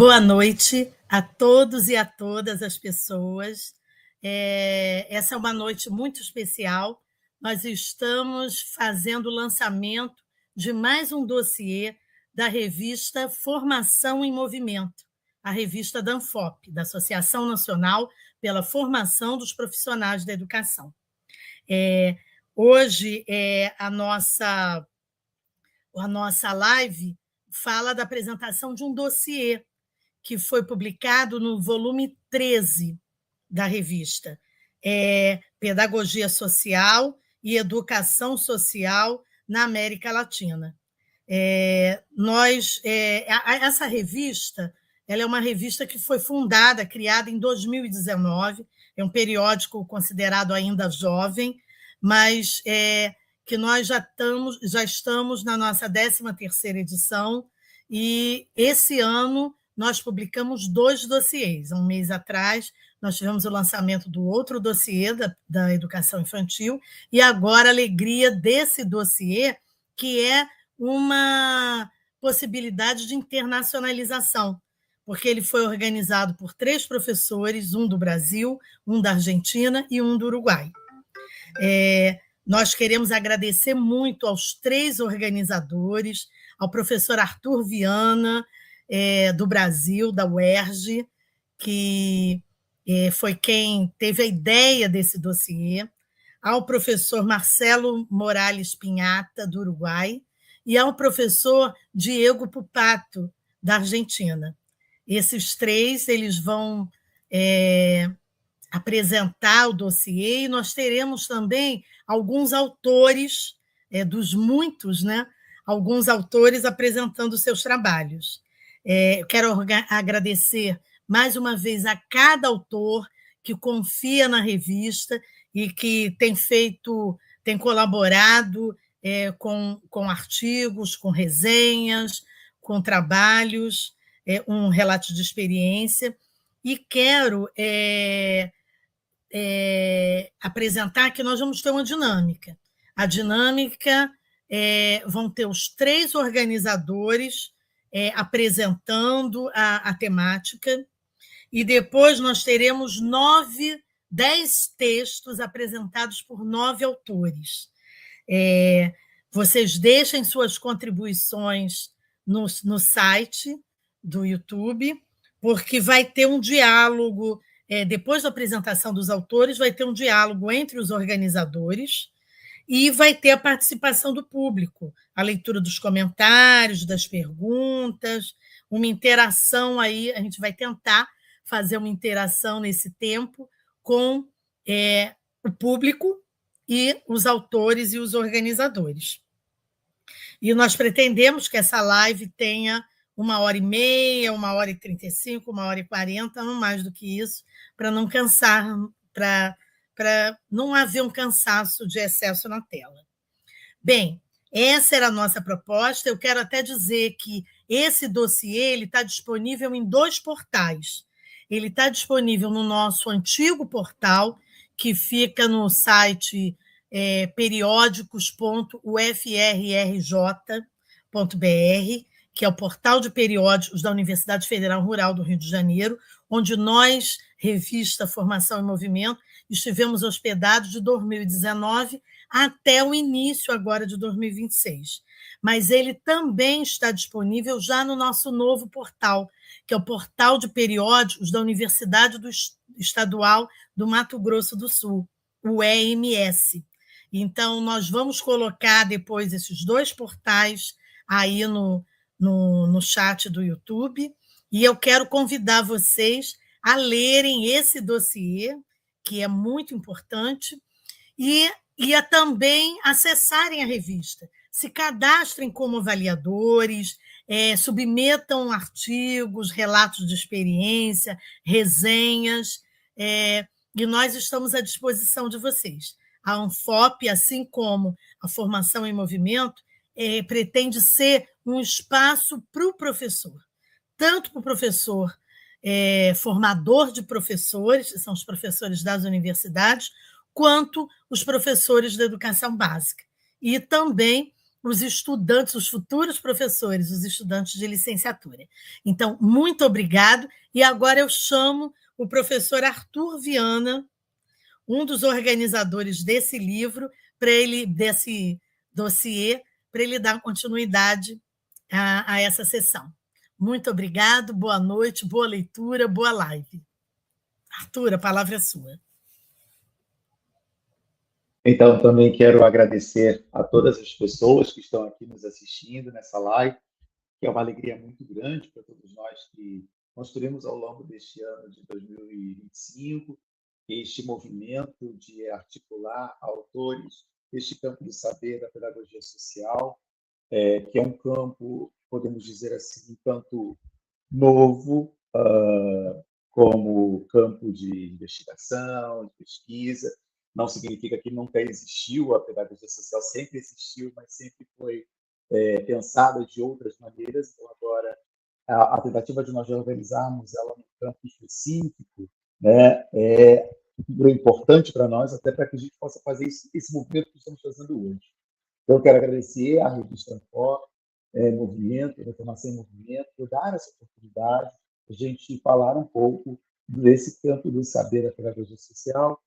Boa noite a todos e a todas as pessoas. Essa é uma noite muito especial. Nós estamos fazendo o lançamento de mais um dossiê da revista Formação em Movimento, a revista da ANFOP, da Associação Nacional pela Formação dos Profissionais da Educação. Hoje, a nossa live fala da apresentação de um dossiê que foi publicado no volume 13 da revista, Pedagogia Social e Educação Social na América Latina. Essa revista ela é uma revista que foi fundada, criada em 2019, é um periódico considerado ainda jovem, mas que nós já estamos na nossa 13ª edição, e esse ano nós publicamos 2 dossiês. Há um mês atrás, nós tivemos o lançamento do outro dossiê da educação infantil, e agora a alegria desse dossiê, que é uma possibilidade de internacionalização, porque ele foi organizado por 3 professores, um do Brasil, um da Argentina e um do Uruguai. Nós queremos agradecer muito aos 3 organizadores, ao professor Arthur Viana, do Brasil, da UERJ, que foi quem teve a ideia desse dossiê, ao professor Marcelo Morales Pinhata, do Uruguai, e ao professor Diego Pupato, da Argentina. Esses 3 eles vão apresentar o dossiê, e nós teremos também alguns autores, dos muitos, né? Alguns autores apresentando seus trabalhos. Eu quero agradecer mais uma vez a cada autor que confia na revista e que tem colaborado com artigos, com resenhas, com trabalhos, um relato de experiência. E quero apresentar que nós vamos ter uma dinâmica. A dinâmica vão ter os 3 organizadores apresentando a temática, e depois nós teremos 10 textos apresentados por 9 autores. Vocês deixem suas contribuições no site do YouTube, porque vai ter um diálogo, depois da apresentação dos autores, vai ter um diálogo entre os organizadores, e vai ter a participação do público, a leitura dos comentários, das perguntas, uma interação aí, a gente vai tentar fazer uma interação nesse tempo com o público e os autores e os organizadores. E nós pretendemos que essa live tenha 1h30, 1h35, 1h40, não mais do que isso, para não cansar, para não haver um cansaço de excesso na tela. Bem, essa era a nossa proposta. Eu quero até dizer que esse dossiê está disponível em 2 portais. Ele está disponível no nosso antigo portal, que fica no site periódicos.ufrrj.br, que é o portal de periódicos da Universidade Federal Rural do Rio de Janeiro, onde nós, revista Formação em Movimento, estivemos hospedados de 2019 até o início agora de 2026. Mas ele também está disponível já no nosso novo portal, que é o portal de periódicos da Universidade Estadual do Mato Grosso do Sul, o EMS. Então, nós vamos colocar depois esses 2 portais aí no chat do YouTube, e eu quero convidar vocês a lerem esse dossiê, que é muito importante, e a também acessarem a revista. Se cadastrem como avaliadores, submetam artigos, relatos de experiência, resenhas, e nós estamos à disposição de vocês. A ANFOP, assim como a Formação em Movimento, pretende ser um espaço para o professor, tanto para o professor formador de professores, que são os professores das universidades, quanto os professores da educação básica. E também os estudantes, os futuros professores, os estudantes de licenciatura. Então, muito obrigado. E agora eu chamo o professor Arthur Viana, um dos organizadores desse livro, desse dossiê, para ele dar continuidade a essa sessão. Muito obrigado, boa noite, boa leitura, boa live. Arthur, a palavra é sua. Então, também quero agradecer a todas as pessoas que estão aqui nos assistindo nessa live, que é uma alegria muito grande para todos nós que construímos ao longo deste ano de 2025 este movimento de articular autores, este campo do saber da pedagogia social, que é um campo, podemos dizer assim, um tanto novo, como campo de investigação, de pesquisa. Não significa que nunca existiu a pedagogia social, sempre existiu, mas sempre foi pensada de outras maneiras. Então, agora, a tentativa de nós organizarmos ela num campo específico, né, é importante para nós, até para que a gente possa fazer esse movimento que estamos fazendo hoje. Então, eu quero agradecer à revista Ancor, Movimento, Reformação em Movimento, por dar essa oportunidade de a gente falar um pouco desse campo do saber da pedagogia social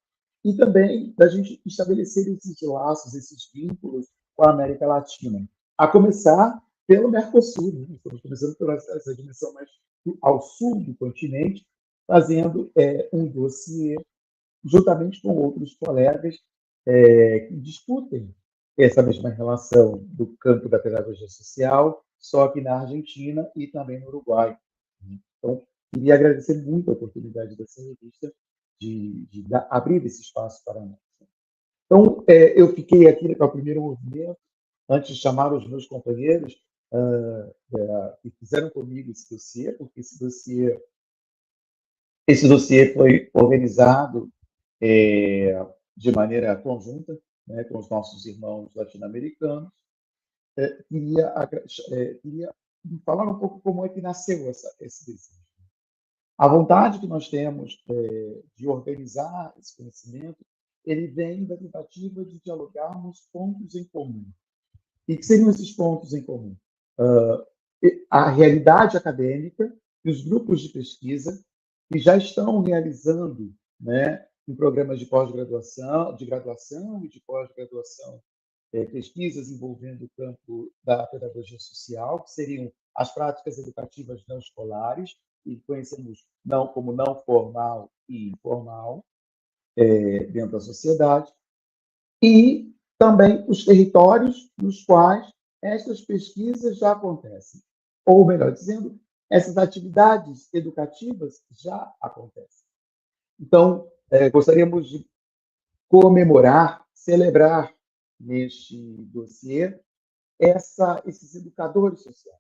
e também da gente estabelecer esses laços, esses vínculos com a América Latina. A começar pelo Mercosul, né? Estamos começando pela essa dimensão mais ao sul do continente, fazendo um dossiê juntamente com outros colegas que discutem essa mesma relação do campo da pedagogia social, só que na Argentina e também no Uruguai. Então, queria agradecer muito a oportunidade dessa revista de abrir esse espaço para nós. Então, eu fiquei aqui com o primeiro movimento, antes de chamar os meus companheiros que fizeram comigo esse dossiê, porque esse dossiê foi organizado de maneira conjunta, né, com os nossos irmãos latino-americanos. Queria falar um pouco como é que nasceu esse desejo. A vontade que nós temos de organizar esse conhecimento, ele vem da tentativa de dialogarmos pontos em comum. E que seriam esses pontos em comum? A realidade acadêmica e os grupos de pesquisa que já estão realizando, né, em programas de pós-graduação, de graduação e de pós-graduação, pesquisas envolvendo o campo da pedagogia social, que seriam as práticas educativas não escolares, e conhecemos como não formal e informal, dentro da sociedade, e também os territórios nos quais essas pesquisas já acontecem. Ou, melhor dizendo, essas atividades educativas já acontecem. Então, gostaríamos de comemorar, celebrar neste dossiê esses educadores sociais,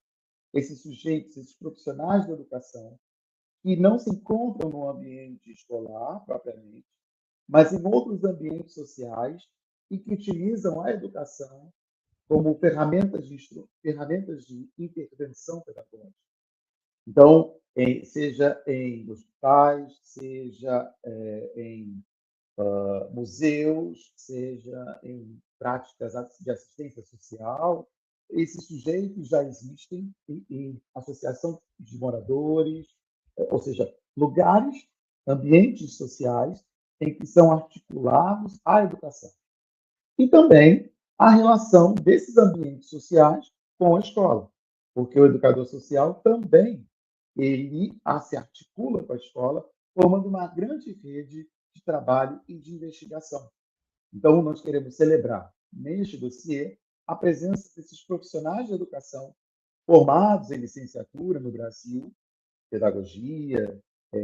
esses sujeitos, esses profissionais da educação que não se encontram no ambiente escolar propriamente, mas em outros ambientes sociais e que utilizam a educação como ferramentas de intervenção pedagógica. Então, seja em hospitais, seja em museus, seja em práticas de assistência social, esses sujeitos já existem em associação de moradores, ou seja, lugares, ambientes sociais em que são articulados a educação. E também a relação desses ambientes sociais com a escola, porque o educador social também ele se articula com a escola, formando uma grande rede de trabalho e de investigação. Então, nós queremos celebrar, neste dossiê, a presença desses profissionais de educação formados em licenciatura no Brasil, pedagogia,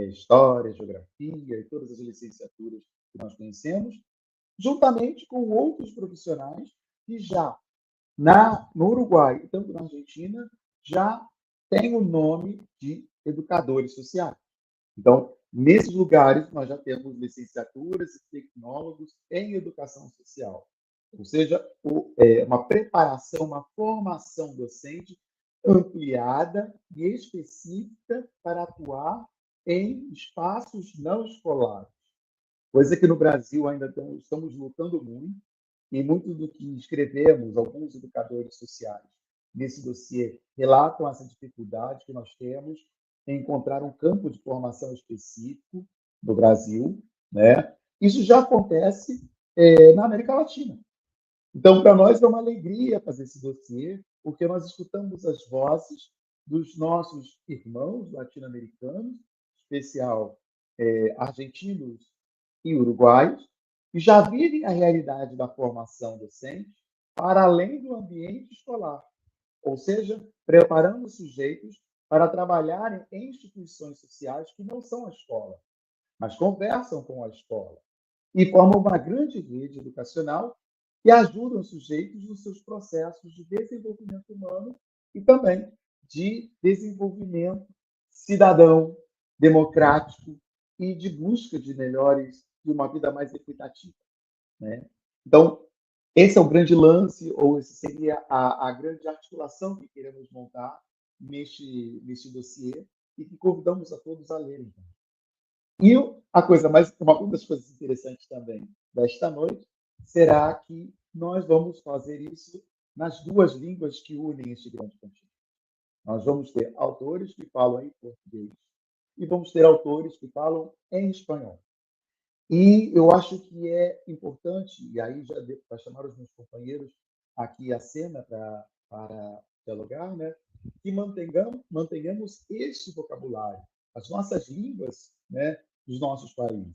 história, geografia e todas as licenciaturas que nós conhecemos, juntamente com outros profissionais que já no Uruguai e tanto na Argentina já têm o nome de educadores sociais. Então, nesses lugares, nós já temos licenciaturas e tecnólogos em educação social, ou seja, uma preparação, uma formação docente ampliada e específica para atuar em espaços não escolares, coisa que no Brasil ainda estamos lutando muito, e muito do que escrevemos, alguns educadores sociais, nesse dossiê, relatam essa dificuldade que nós temos em encontrar um campo de formação específico no Brasil, né? Isso já acontece na América Latina. Então, para nós é uma alegria fazer esse dossiê, porque nós escutamos as vozes dos nossos irmãos latino-americanos, em especial argentinos e uruguaios, que já vivem a realidade da formação docente para além do ambiente escolar, ou seja, preparando os sujeitos para trabalharem em instituições sociais que não são a escola, mas conversam com a escola e formam uma grande rede educacional que ajudam os sujeitos nos seus processos de desenvolvimento humano e também de desenvolvimento cidadão, democrático e de busca de melhores, de uma vida mais equitativa, né? Então, esse é o grande lance, ou esse seria a grande articulação que queremos montar neste dossiê e que convidamos a todos a lerem. E uma das coisas interessantes também desta noite será que nós vamos fazer isso nas duas línguas que unem este grande continente. Nós vamos ter autores que falam em português e vamos ter autores que falam em espanhol. E eu acho que é importante, e aí já para chamar os meus companheiros aqui à cena para dialogar, né, que mantenhamos este vocabulário, as nossas línguas, né, dos nossos países.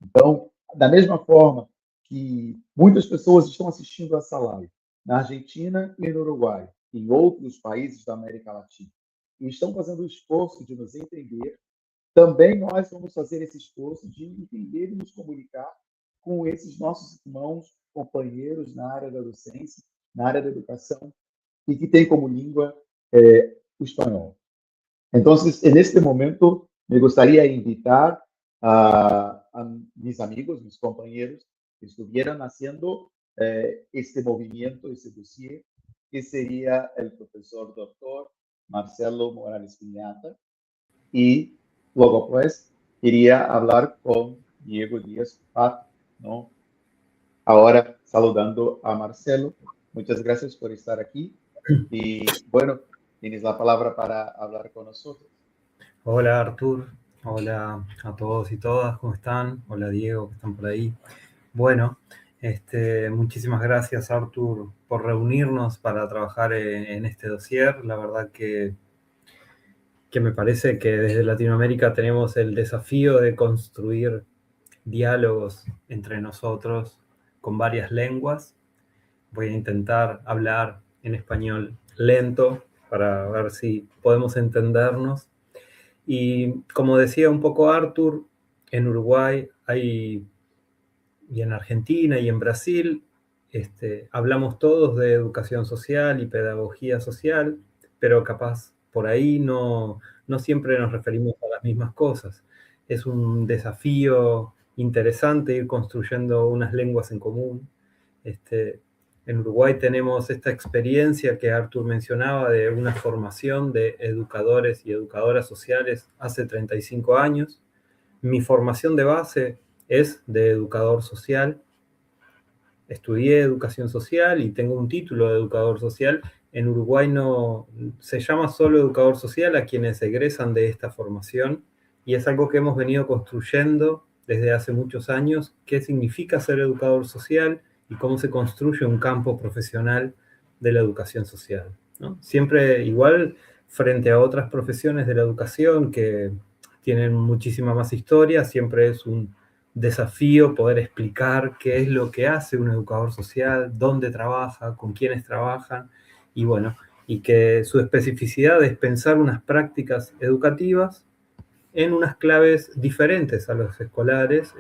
Então, da mesma forma que muitas pessoas estão assistindo essa live na Argentina e no Uruguai, em outros países da América Latina, e estão fazendo o esforço de nos entender, também nós vamos fazer esse esforço de entender e nos comunicar com esses nossos irmãos, companheiros na área da docência, na área da educação, y que tiene como lengua español. Entonces, en este momento, me gustaría invitar a mis amigos, mis compañeros, que estuvieran haciendo este movimiento, este dossier, que sería el profesor doctor Marcelo Morales Piñata, y luego, pues, iría a hablar con Diego Díaz Pat, ¿no? Ahora, saludando a Marcelo. Muchas gracias por estar aquí. Y bueno, tienes la palabra para hablar con nosotros. Hola Artur, hola a todos y todas, ¿cómo están? Hola Diego, que están por ahí. Bueno, muchísimas gracias Artur por reunirnos para trabajar en este dossier. La verdad que me parece que desde Latinoamérica tenemos el desafío de construir diálogos entre nosotros con varias lenguas. Voy a intentar hablar en español lento para ver si podemos entendernos. Y como decía un poco Artur, en Uruguay y en Argentina y en Brasil, hablamos todos de educación social y pedagogía social, pero capaz por ahí no siempre nos referimos a las mismas cosas. Es un desafío interesante ir construyendo unas lenguas en común. En Uruguay tenemos esta experiencia que Artur mencionaba de una formación de educadores y educadoras sociales hace 35 años. Mi formación de base es de educador social. Estudié educación social y tengo un título de educador social. En Uruguay no se llama solo educador social a quienes egresan de esta formación y es algo que hemos venido construyendo desde hace muchos años. ¿Qué significa ser educador social y cómo se construye un campo profesional de la educación social, ¿no? Siempre igual frente a otras profesiones de la educación que tienen muchísima más historia, siempre es un desafío poder explicar qué es lo que hace un educador social, dónde trabaja, con quiénes trabajan, y bueno, y que su especificidad es pensar unas prácticas educativas en unas claves diferentes a los escolares,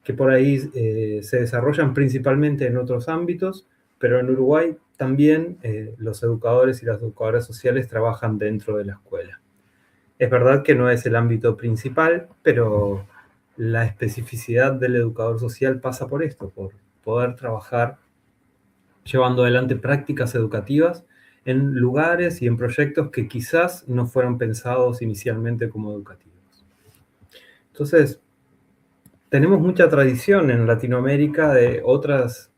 que por ahí se desarrollan principalmente en otros ámbitos, pero en Uruguay también los educadores y las educadoras sociales trabajan dentro de la escuela. Es verdad que no es el ámbito principal, pero la especificidad del educador social pasa por esto, por poder trabajar llevando adelante prácticas educativas en lugares y en proyectos que quizás no fueron pensados inicialmente como educativos. Entonces, tenemos mucha tradición en Latinoamérica de otras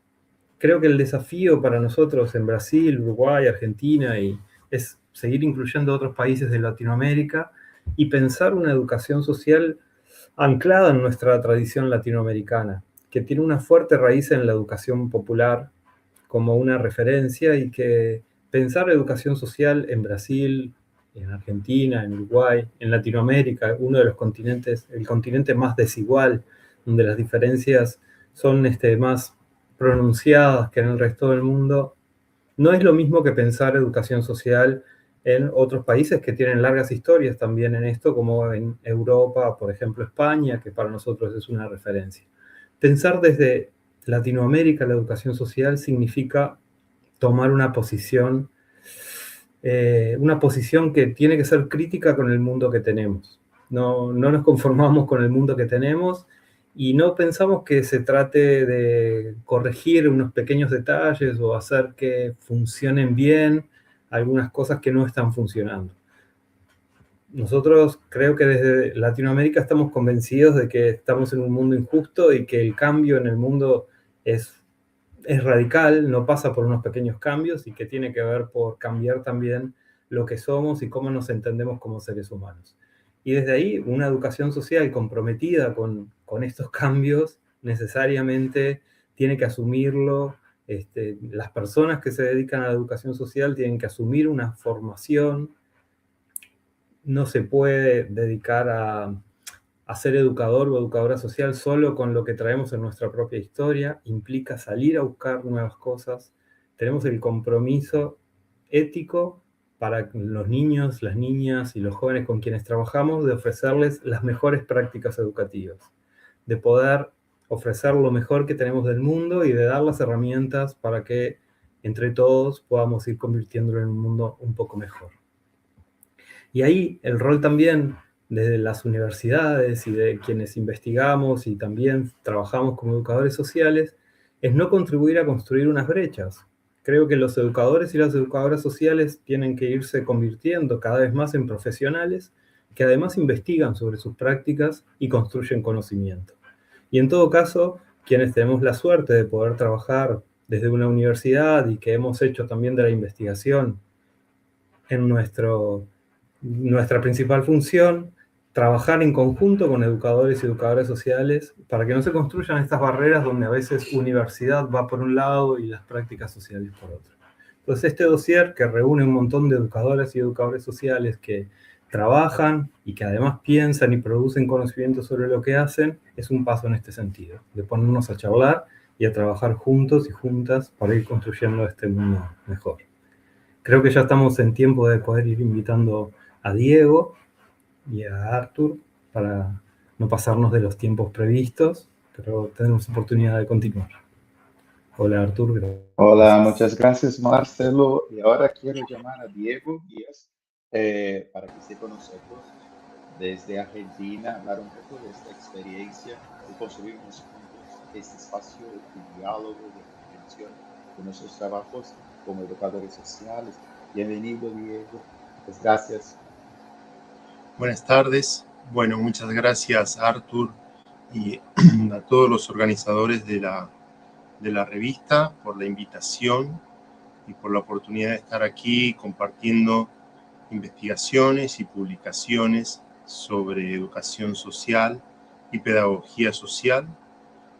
creo que el desafío para nosotros en Brasil, Uruguay, Argentina, es seguir incluyendo otros países de Latinoamérica y pensar una educación social anclada en nuestra tradición latinoamericana, que tiene una fuerte raíz en la educación popular como una referencia, y que pensar educación social en Brasil, en Argentina, en Uruguay, en Latinoamérica, uno de los continentes, el continente más desigual, donde las diferencias son más pronunciadas que en el resto del mundo, no es lo mismo que pensar educación social en otros países que tienen largas historias también en esto, como en Europa, por ejemplo España, que para nosotros es una referencia. Pensar desde Latinoamérica la educación social significa tomar una posición que tiene que ser crítica con el mundo que tenemos. No nos conformamos con el mundo que tenemos y no pensamos que se trate de corregir unos pequeños detalles o hacer que funcionen bien algunas cosas que no están funcionando. Nosotros creo que desde Latinoamérica estamos convencidos de que estamos en un mundo injusto y que el cambio en el mundo es radical, no pasa por unos pequeños cambios, y que tiene que ver por cambiar también lo que somos y cómo nos entendemos como seres humanos. Y desde ahí, una educación social comprometida con estos cambios necesariamente tiene que asumirlo. Las personas que se dedican a la educación social tienen que asumir una formación. No se puede dedicar a ser educador o educadora social solo con lo que traemos en nuestra propia historia. Implica salir a buscar nuevas cosas. Tenemos el compromiso ético para los niños, las niñas y los jóvenes con quienes trabajamos de ofrecerles las mejores prácticas educativas, de poder ofrecer lo mejor que tenemos del mundo y de dar las herramientas para que entre todos podamos ir convirtiéndolo en un mundo un poco mejor. Y ahí el rol también desde las universidades y de quienes investigamos y también trabajamos como educadores sociales es no contribuir a construir unas brechas. Creo que los educadores y las educadoras sociales tienen que irse convirtiendo cada vez más en profesionales que además investigan sobre sus prácticas y construyen conocimiento. Y en todo caso, quienes tenemos la suerte de poder trabajar desde una universidad y que hemos hecho también de la investigación en nuestra principal función, trabajar en conjunto con educadores y educadoras sociales para que no se construyan estas barreras donde a veces universidad va por un lado y las prácticas sociales por otro. Entonces este dossier, que reúne un montón de educadoras y educadores sociales que trabajan y que además piensan y producen conocimiento sobre lo que hacen, es un paso en este sentido, de ponernos a charlar y a trabajar juntos y juntas para ir construyendo este mundo mejor. Creo que ya estamos en tiempo de poder ir invitando a Diego y a Artur para no pasarnos de los tiempos previstos, pero tenemos oportunidad de continuar. Hola Artur. Gracias. Hola, muchas gracias Marcelo. Y ahora quiero llamar a Diego Díaz para que esté con nosotros desde Argentina, hablar un poco de esta experiencia y construirnos juntos este espacio de diálogo, de comprensión de nuestros trabajos como educadores sociales. Bienvenido, Diego. Muchas gracias. Buenas tardes. Bueno, muchas gracias, Artur, y a todos los organizadores de la revista por la invitación y por la oportunidad de estar aquí compartiendo investigaciones y publicaciones sobre educación social y pedagogía social.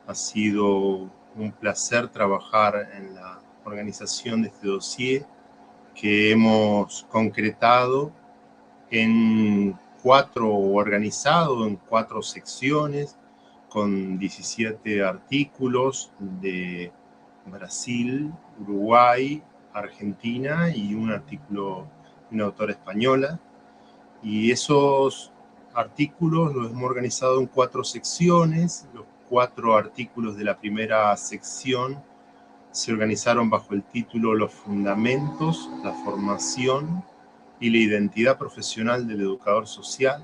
Ha sido un placer trabajar en la organización de este dossier que hemos concretado organizado en 4 secciones con 17 artículos de Brasil, Uruguay, Argentina y un artículo de una autora española. Y esos artículos los hemos organizado en 4 secciones. Los 4 artículos de la primera sección se organizaron bajo el título Los fundamentos, la formación y la identidad profesional del educador social.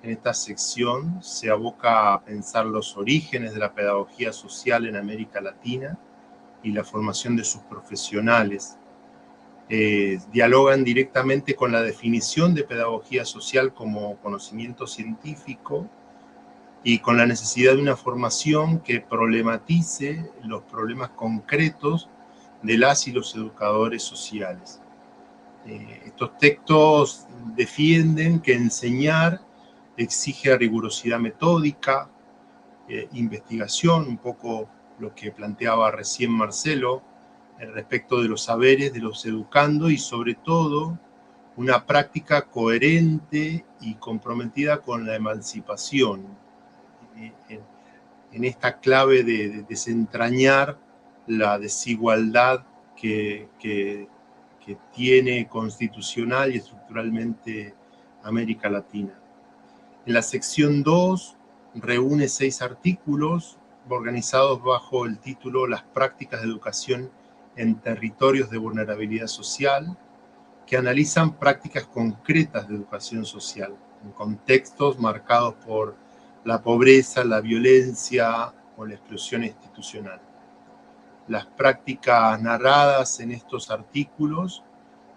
En esta sección se aboca a pensar los orígenes de la pedagogía social en América Latina y la formación de sus profesionales. Dialogan directamente con la definición de pedagogía social como conocimiento científico y con la necesidad de una formación que problematice los problemas concretos de las y los educadores sociales. Estos textos defienden que enseñar exige rigurosidad metódica, investigación, un poco lo que planteaba recién Marcelo, respecto de los saberes de los educandos y sobre todo una práctica coherente y comprometida con la emancipación, en esta clave de desentrañar la desigualdad que tiene constitucional y estructuralmente América Latina. En la sección 2 reúne 6 artículos organizados bajo el título Las prácticas de educación en territorios de vulnerabilidad social, que analizan prácticas concretas de educación social en contextos marcados por la pobreza, la violencia o la exclusión institucional. Las prácticas narradas en estos artículos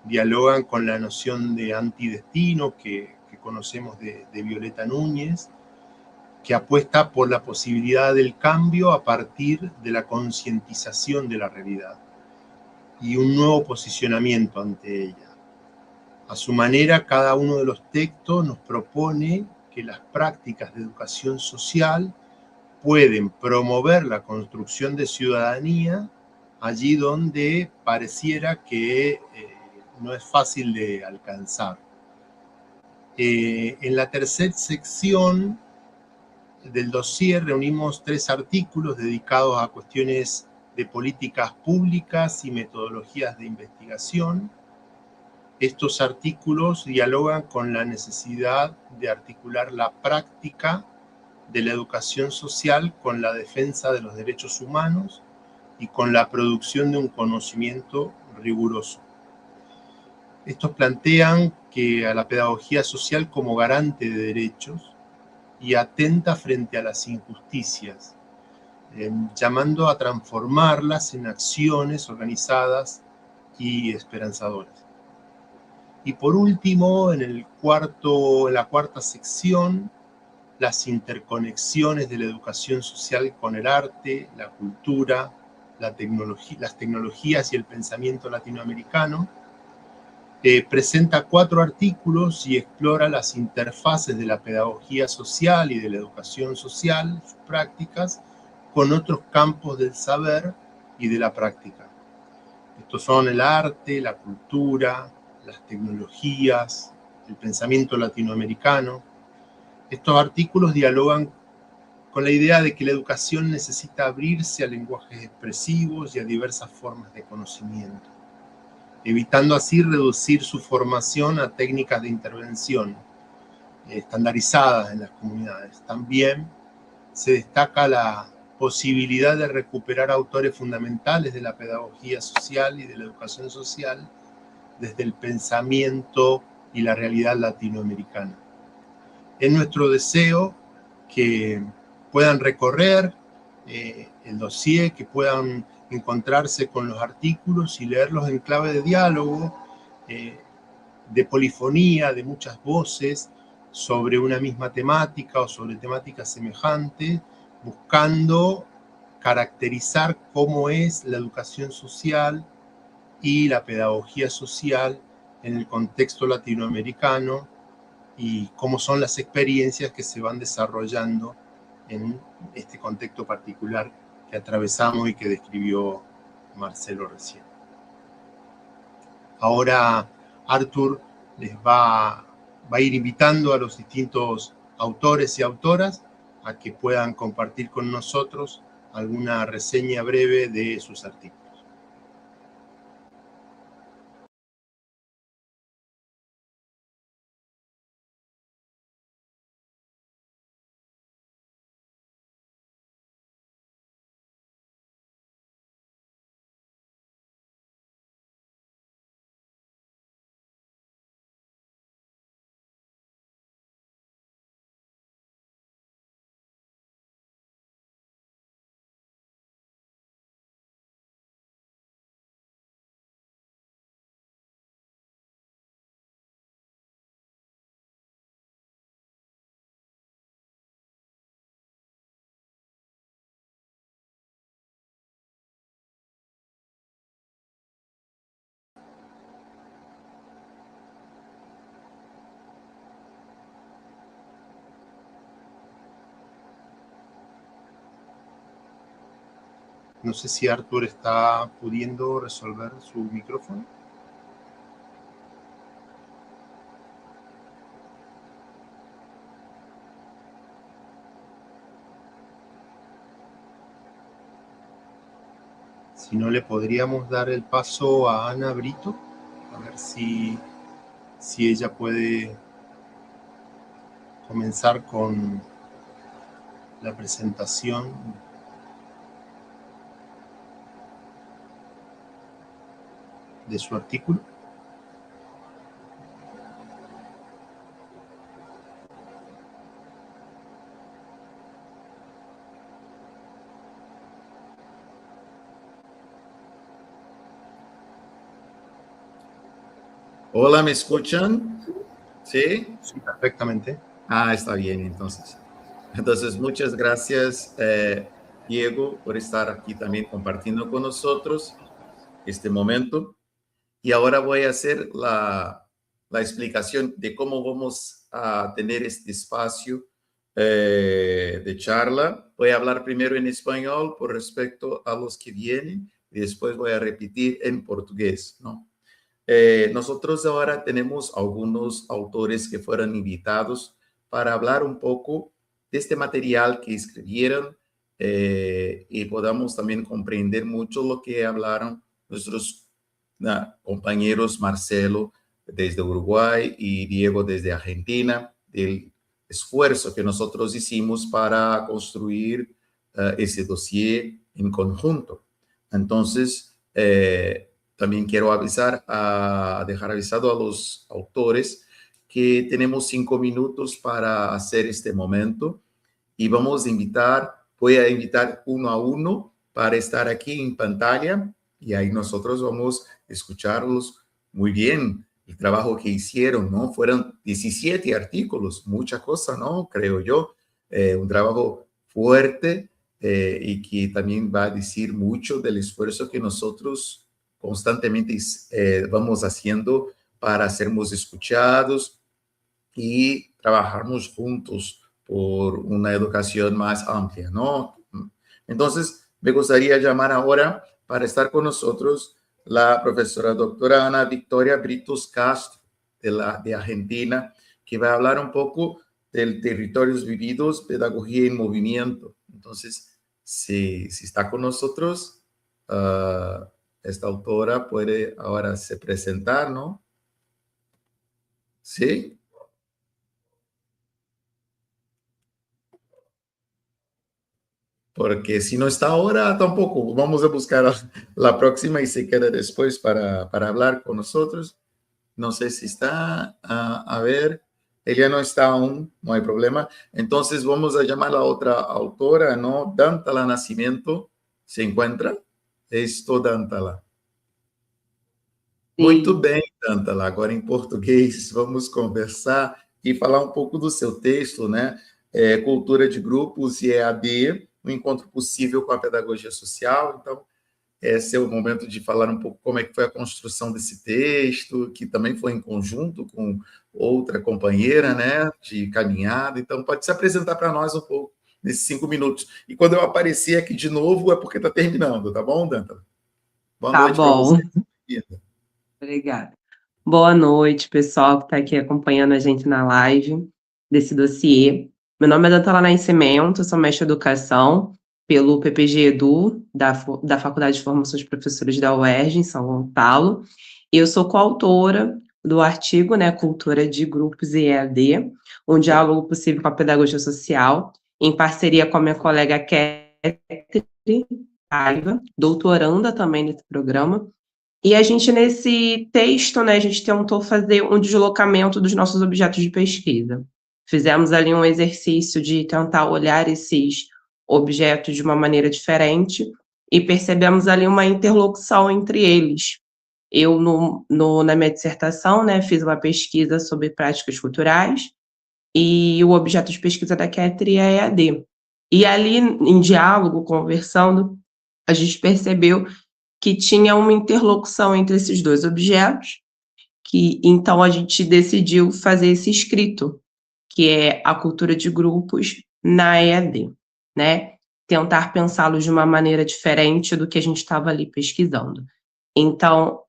dialogan con la noción de antidestino que conocemos de Violeta Núñez, que apuesta por la posibilidad del cambio a partir de la concientización de la realidad y un nuevo posicionamiento ante ella. A su manera, cada uno de los textos nos propone que las prácticas de educación social pueden promover la construcción de ciudadanía allí donde pareciera que no es fácil de alcanzar. En la tercera sección del dossier reunimos 3 artículos dedicados a cuestiones de políticas públicas y metodologías de investigación. Estos artículos dialogan con la necesidad de articular la práctica de la educación social con la defensa de los derechos humanos y con la producción de un conocimiento riguroso. Estos plantean que a la pedagogía social como garante de derechos y atenta frente a las injusticias, llamando a transformarlas en acciones organizadas y esperanzadoras. Y por último, en la cuarta sección, las interconexiones de la educación social con el arte, la cultura, las tecnologías y el pensamiento latinoamericano. Presenta 4 artículos y explora las interfaces de la pedagogía social y de la educación social, sus prácticas, con otros campos del saber y de la práctica. Estos son el arte, la cultura, las tecnologías, el pensamiento latinoamericano. Estos artículos dialogan con la idea de que la educación necesita abrirse a lenguajes expresivos y a diversas formas de conocimiento, evitando así reducir su formación a técnicas de intervención estandarizadas en las comunidades. También se destaca la posibilidad de recuperar autores fundamentales de la pedagogía social y de la educación social desde el pensamiento y la realidad latinoamericana. Es nuestro deseo que puedan recorrer el dossier, que puedan encontrarse con los artículos y leerlos en clave de diálogo, de polifonía, de muchas voces, sobre una misma temática o sobre temáticas semejantes, buscando caracterizar cómo es la educación social y la pedagogía social en el contexto latinoamericano y cómo son las experiencias que se van desarrollando en este contexto particular que atravesamos y que describió Marcelo recién. Ahora Artur les va a ir invitando a los distintos autores y autoras a que puedan compartir con nosotros alguna reseña breve de sus artículos. No sé si Arthur está pudiendo resolver su micrófono. Si no, le podríamos dar el paso a Ana Brito, a ver si ella puede comenzar con la presentación de su artículo. Hola, ¿me escuchan? ¿Sí? Sí, perfectamente. Ah, está bien, entonces. Entonces, muchas gracias, Diego, por estar aquí también compartiendo con nosotros este momento. Y ahora voy a hacer la explicación de cómo vamos a tener este espacio de charla. Voy a hablar primero en español por respecto a los que vienen y después voy a repetir en portugués, ¿no? Nosotros ahora tenemos algunos autores que fueron invitados para hablar un poco de este material que escribieron y podamos también comprender mucho lo que hablaron nuestros compañeros Marcelo desde Uruguay y Diego desde Argentina, del esfuerzo que nosotros hicimos para construir ese dossier en conjunto. Entonces, también quiero dejar avisado a los autores que tenemos 5 minutos para hacer este momento y voy a invitar uno a uno para estar aquí en pantalla y ahí nosotros vamos a escucharlos muy bien, el trabajo que hicieron, ¿no? Fueron 17 artículos, mucha cosa, ¿no? Creo yo, un trabajo fuerte y que también va a decir mucho del esfuerzo que nosotros constantemente vamos haciendo para sermos escuchados y trabajarnos juntos por una educación más amplia, ¿no? Entonces, me gustaría llamar ahora para estar con nosotros la profesora doctora Ana Victoria Britos Castro de Argentina, que va a hablar un poco del Territorios Vividos, Pedagogía en Movimiento. Entonces, si está con nosotros, esta autora puede ahora se presentar, ¿no? ¿Sí? Porque si no está ahora, tampoco. Vamos a buscar la próxima y se queda después para hablar con nosotros. No sé si está. A ver, ella no está aún, no hay problema. Entonces vamos a llamar a la otra autora, ¿no? Dantala Nascimento. ¿Se encuentra? Estou Dantala. Sim. Muito bem, Dantala. Agora em português, vamos conversar e falar um pouco do seu texto, né? Cultura de Grupos e EAD, um encontro possível com a pedagogia social. Então, esse é o momento de falar um pouco como é que foi a construção desse texto, que também foi em conjunto com outra companheira, né, de caminhada. Então, pode se apresentar para nós um pouco nesses 5 minutos. E quando eu aparecer aqui de novo, é porque está terminando, tá bom, Dantala? Boa noite para você. Obrigada. Boa noite, pessoal que está aqui acompanhando a gente na live desse dossiê. Meu nome é Dantala Nascimento, sou mestre de Educação pelo PPG Edu, da Faculdade de Formação de Professores da UERJ, em São Gonçalo. E eu sou coautora do artigo, né, Cultura de Grupos e EAD, um diálogo possível com a pedagogia social, em parceria com a minha colega Ketri Paiva, doutoranda também nesse programa. E a gente, nesse texto, né, a gente tentou fazer um deslocamento dos nossos objetos de pesquisa. Fizemos ali um exercício de tentar olhar esses objetos de uma maneira diferente e percebemos ali uma interlocução entre eles. Eu, na minha dissertação, né, fiz uma pesquisa sobre práticas culturais e o objeto de pesquisa da Ketri é EAD. E ali, em diálogo, conversando, a gente percebeu que tinha uma interlocução entre esses dois objetos, que então a gente decidiu fazer esse escrito, que é a cultura de grupos na EAD, né? tentar pensá-los de uma maneira diferente do que a gente estava ali pesquisando. Então,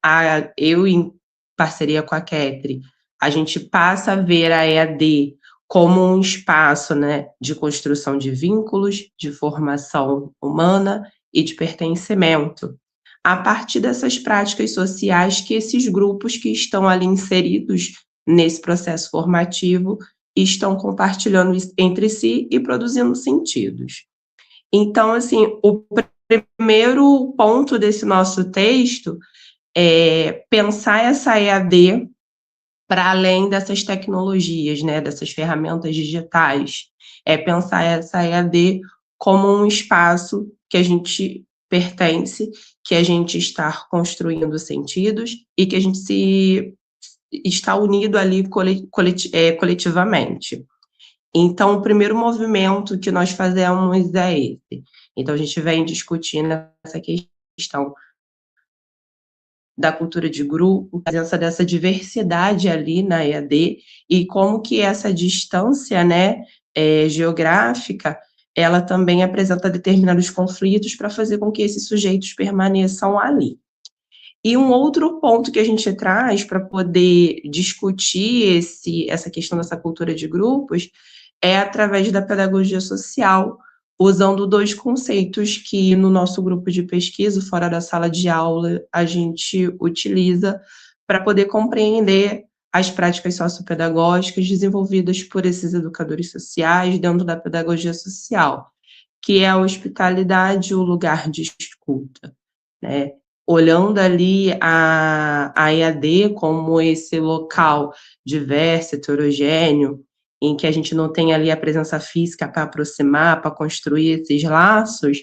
eu, em parceria com a Ketri, a gente passa a ver a EAD como um espaço, né, de construção de vínculos, de formação humana e de pertencimento, a partir dessas práticas sociais que esses grupos que estão ali inseridos nesse processo formativo estão compartilhando entre si e produzindo sentidos. Então, assim, o primeiro ponto desse nosso texto é pensar essa EAD para além dessas tecnologias, né, dessas ferramentas digitais, é pensar essa EAD como um espaço que a gente pertence, que a gente está construindo sentidos e que a gente está unido ali coletivamente. Então, o primeiro movimento que nós fazemos é esse. Então, a gente vem discutindo essa questão da cultura de grupo, a presença dessa diversidade ali na EAD e como que essa distância, né, geográfica, ela também apresenta determinados conflitos para fazer com que esses sujeitos permaneçam ali. E um outro ponto que a gente traz para poder discutir essa questão dessa cultura de grupos é através da pedagogia social, usando 2 conceitos que no nosso grupo de pesquisa, fora da sala de aula, a gente utiliza para poder compreender as práticas sociopedagógicas desenvolvidas por esses educadores sociais dentro da pedagogia social, que é a hospitalidade e o lugar de escuta, né? Olhando ali a EAD como esse local diverso, heterogêneo, em que a gente não tem ali a presença física para aproximar, para construir esses laços,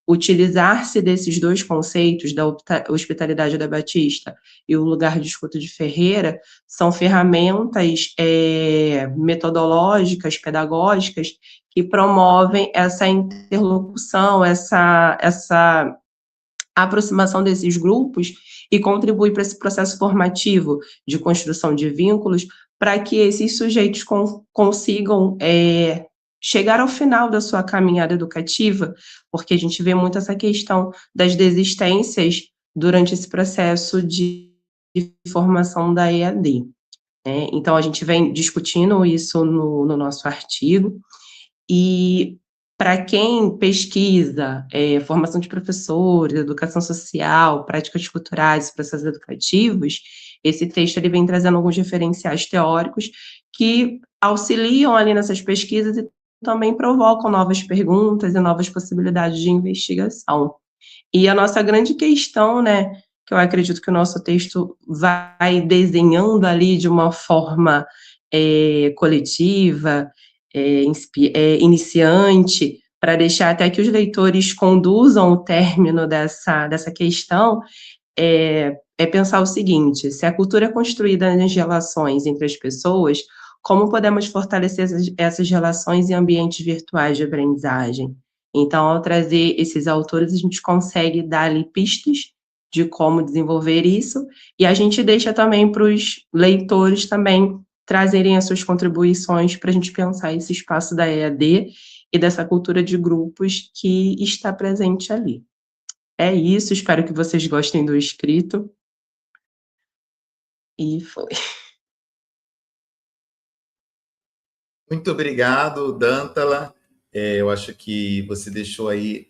utilizar-se desses 2 conceitos, da hospitalidade da Batista e o lugar de escuta de Ferreira, são ferramentas metodológicas, pedagógicas, que promovem essa interlocução, essa aproximação desses grupos e contribui para esse processo formativo de construção de vínculos para que esses sujeitos consigam chegar ao final da sua caminhada educativa, porque a gente vê muito essa questão das desistências durante esse processo de formação da EAD. Né? Então, a gente vem discutindo isso no nosso artigo, e para quem pesquisa formação de professores, educação social, práticas culturais, processos educativos, esse texto ele vem trazendo alguns referenciais teóricos que auxiliam ali nessas pesquisas e também provocam novas perguntas e novas possibilidades de investigação. E a nossa grande questão, né, que eu acredito que o nosso texto vai desenhando ali de uma forma coletiva, iniciante, para deixar até que os leitores conduzam o término dessa questão, é pensar o seguinte: se a cultura é construída nas relações entre as pessoas, como podemos fortalecer essas relações em ambientes virtuais de aprendizagem? Então, ao trazer esses autores, a gente consegue dar ali pistas de como desenvolver isso, e a gente deixa também para os leitores também trazerem as suas contribuições para a gente pensar esse espaço da EAD e dessa cultura de grupos que está presente ali. É isso, espero que vocês gostem do escrito. E foi. Muito obrigado, Dantala. Eu acho que você deixou aí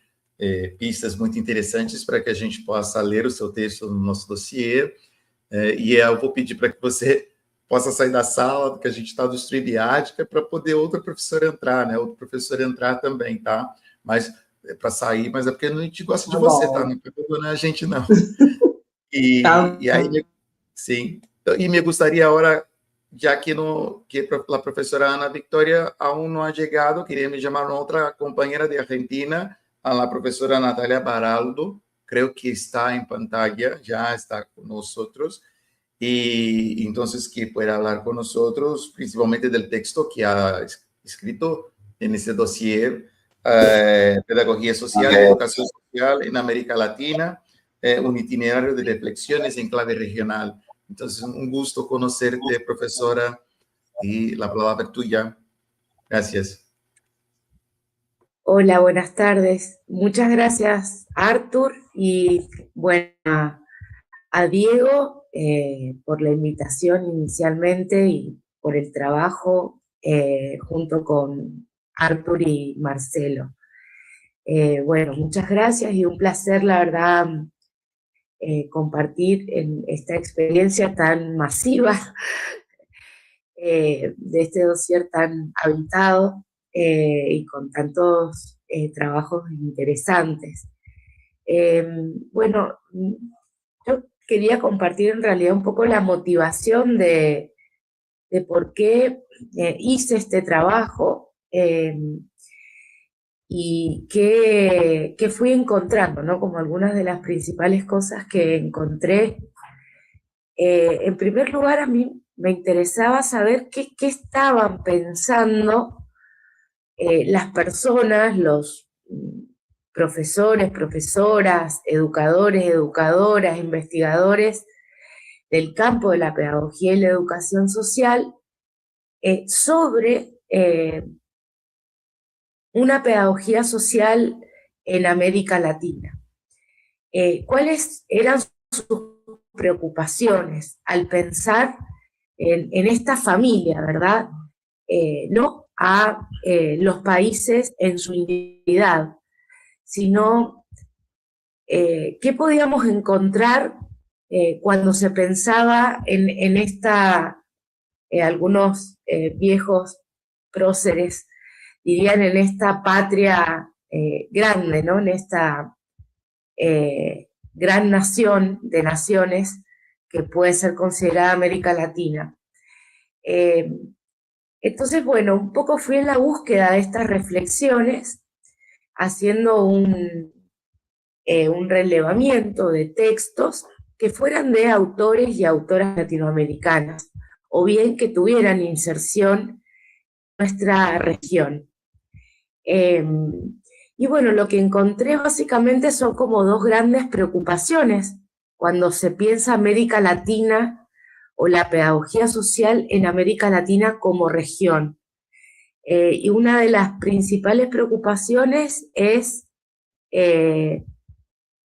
pistas muito interessantes para que a gente possa ler o seu texto no nosso dossiê. E eu vou pedir para que você possa sair da sala, que a gente está do Streamiática, para poder outra professora entrar, né? Outro professor entrar também, tá? Mas para sair, mas é porque a gente gosta de você, tá? Não é para a gente, não. E aí, sim. E me gostaria agora, já que a professora Ana Victoria aún não ha chegado, queria me chamar uma outra companheira de Argentina, a professora Natalia Baraldo, creio que está em pantalla, já está com nós. Y entonces que pueda hablar con nosotros, principalmente del texto que ha escrito en ese dossier, Pedagogía Social y Educación Social en América Latina, un itinerario de reflexiones en clave regional. Entonces, un gusto conocerte, profesora, y la palabra es tuya. Gracias. Hola, buenas tardes. Muchas gracias, Arthur, y bueno, a Diego por la invitación inicialmente y por el trabajo junto con Arthur y Marcelo. Bueno, muchas gracias y un placer, la verdad, compartir en esta experiencia tan masiva de este dossier tan habitado y con tantos trabajos interesantes. Bueno, yo quería compartir en realidad un poco la motivación de por qué hice este trabajo y qué fui encontrando, ¿no? Como algunas de las principales cosas que encontré. En primer lugar, a mí me interesaba saber qué estaban pensando las personas, los profesores, profesoras, educadores, educadoras, investigadores del campo de la pedagogía y la educación social sobre una pedagogía social en América Latina. ¿Cuáles eran sus preocupaciones al pensar en esta familia, verdad? No a los países en su individualidad, sino qué podíamos encontrar cuando se pensaba en esta, algunos viejos próceres dirían en esta patria grande, ¿no? En esta gran nación de naciones que puede ser considerada América Latina. Entonces, bueno, un poco fui en la búsqueda de estas reflexiones, haciendo un relevamiento de textos que fueran de autores y autoras latinoamericanas, o bien que tuvieran inserción en nuestra región. Y bueno, lo que encontré básicamente son como dos grandes preocupaciones cuando se piensa América Latina o la pedagogía social en América Latina como región. Y una de las principales preocupaciones es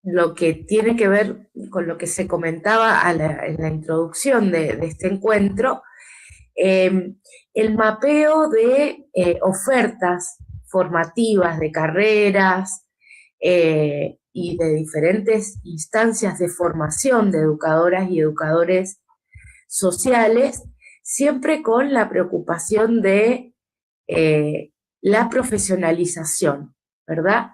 lo que tiene que ver con lo que se comentaba en la introducción de este encuentro, el mapeo de ofertas formativas, de carreras y de diferentes instancias de formación de educadoras y educadores sociales, siempre con la preocupación de la profesionalización, ¿verdad?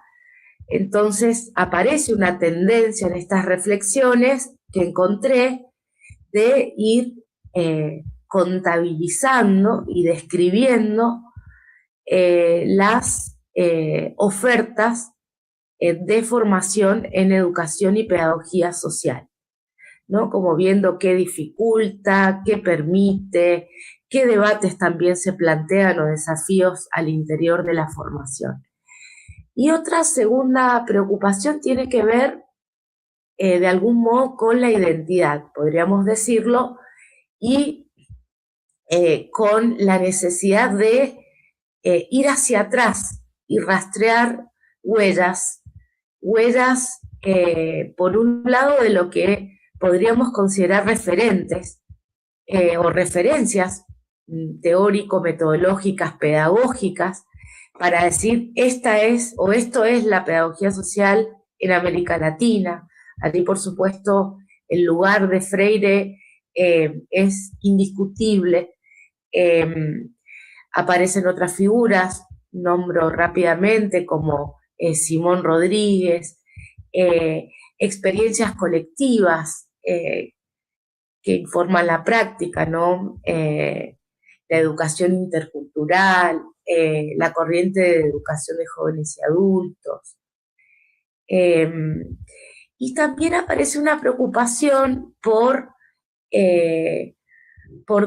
Entonces aparece una tendencia en estas reflexiones que encontré de ir contabilizando y describiendo las ofertas de formación en educación y pedagogía social, ¿no? Como viendo qué dificulta, qué permite, qué debates también se plantean o desafíos al interior de la formación. Y otra segunda preocupación tiene que ver de algún modo con la identidad, podríamos decirlo, y con la necesidad de ir hacia atrás y rastrear huellas, por un lado de lo que podríamos considerar referentes o referencias teórico-metodológicas, pedagógicas, para decir esta es o esto es la pedagogía social en América Latina. Allí, por supuesto, el lugar de Freire es indiscutible. Aparecen otras figuras, nombro rápidamente, como Simón Rodríguez, experiencias colectivas que informan la práctica, ¿no? La educación intercultural, la corriente de educación de jóvenes y adultos. Y también aparece una preocupación por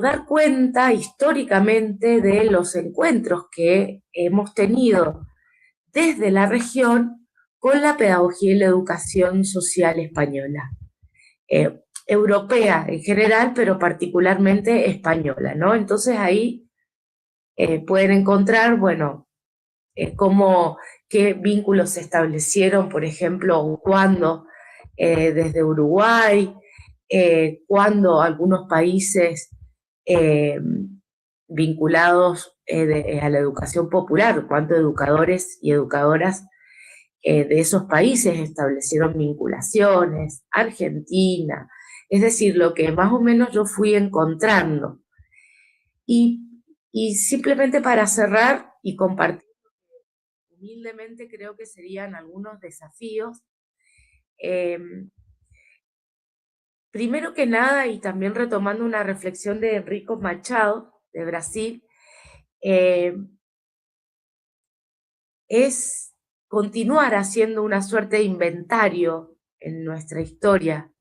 dar cuenta históricamente de los encuentros que hemos tenido desde la región con la pedagogía y la educación social española, europea en general, pero particularmente española, ¿no? Entonces ahí pueden encontrar, bueno, qué vínculos se establecieron, por ejemplo, o cuándo desde Uruguay, cuándo algunos países vinculados a la educación popular, cuántos educadores y educadoras de esos países establecieron vinculaciones, Argentina, es decir, lo que más o menos yo fui encontrando. Y simplemente para cerrar y compartir, humildemente creo que serían algunos desafíos. Primero que nada, y también retomando una reflexión de Enrico Machado, de Brasil, es continuar haciendo una suerte de inventario en nuestra historia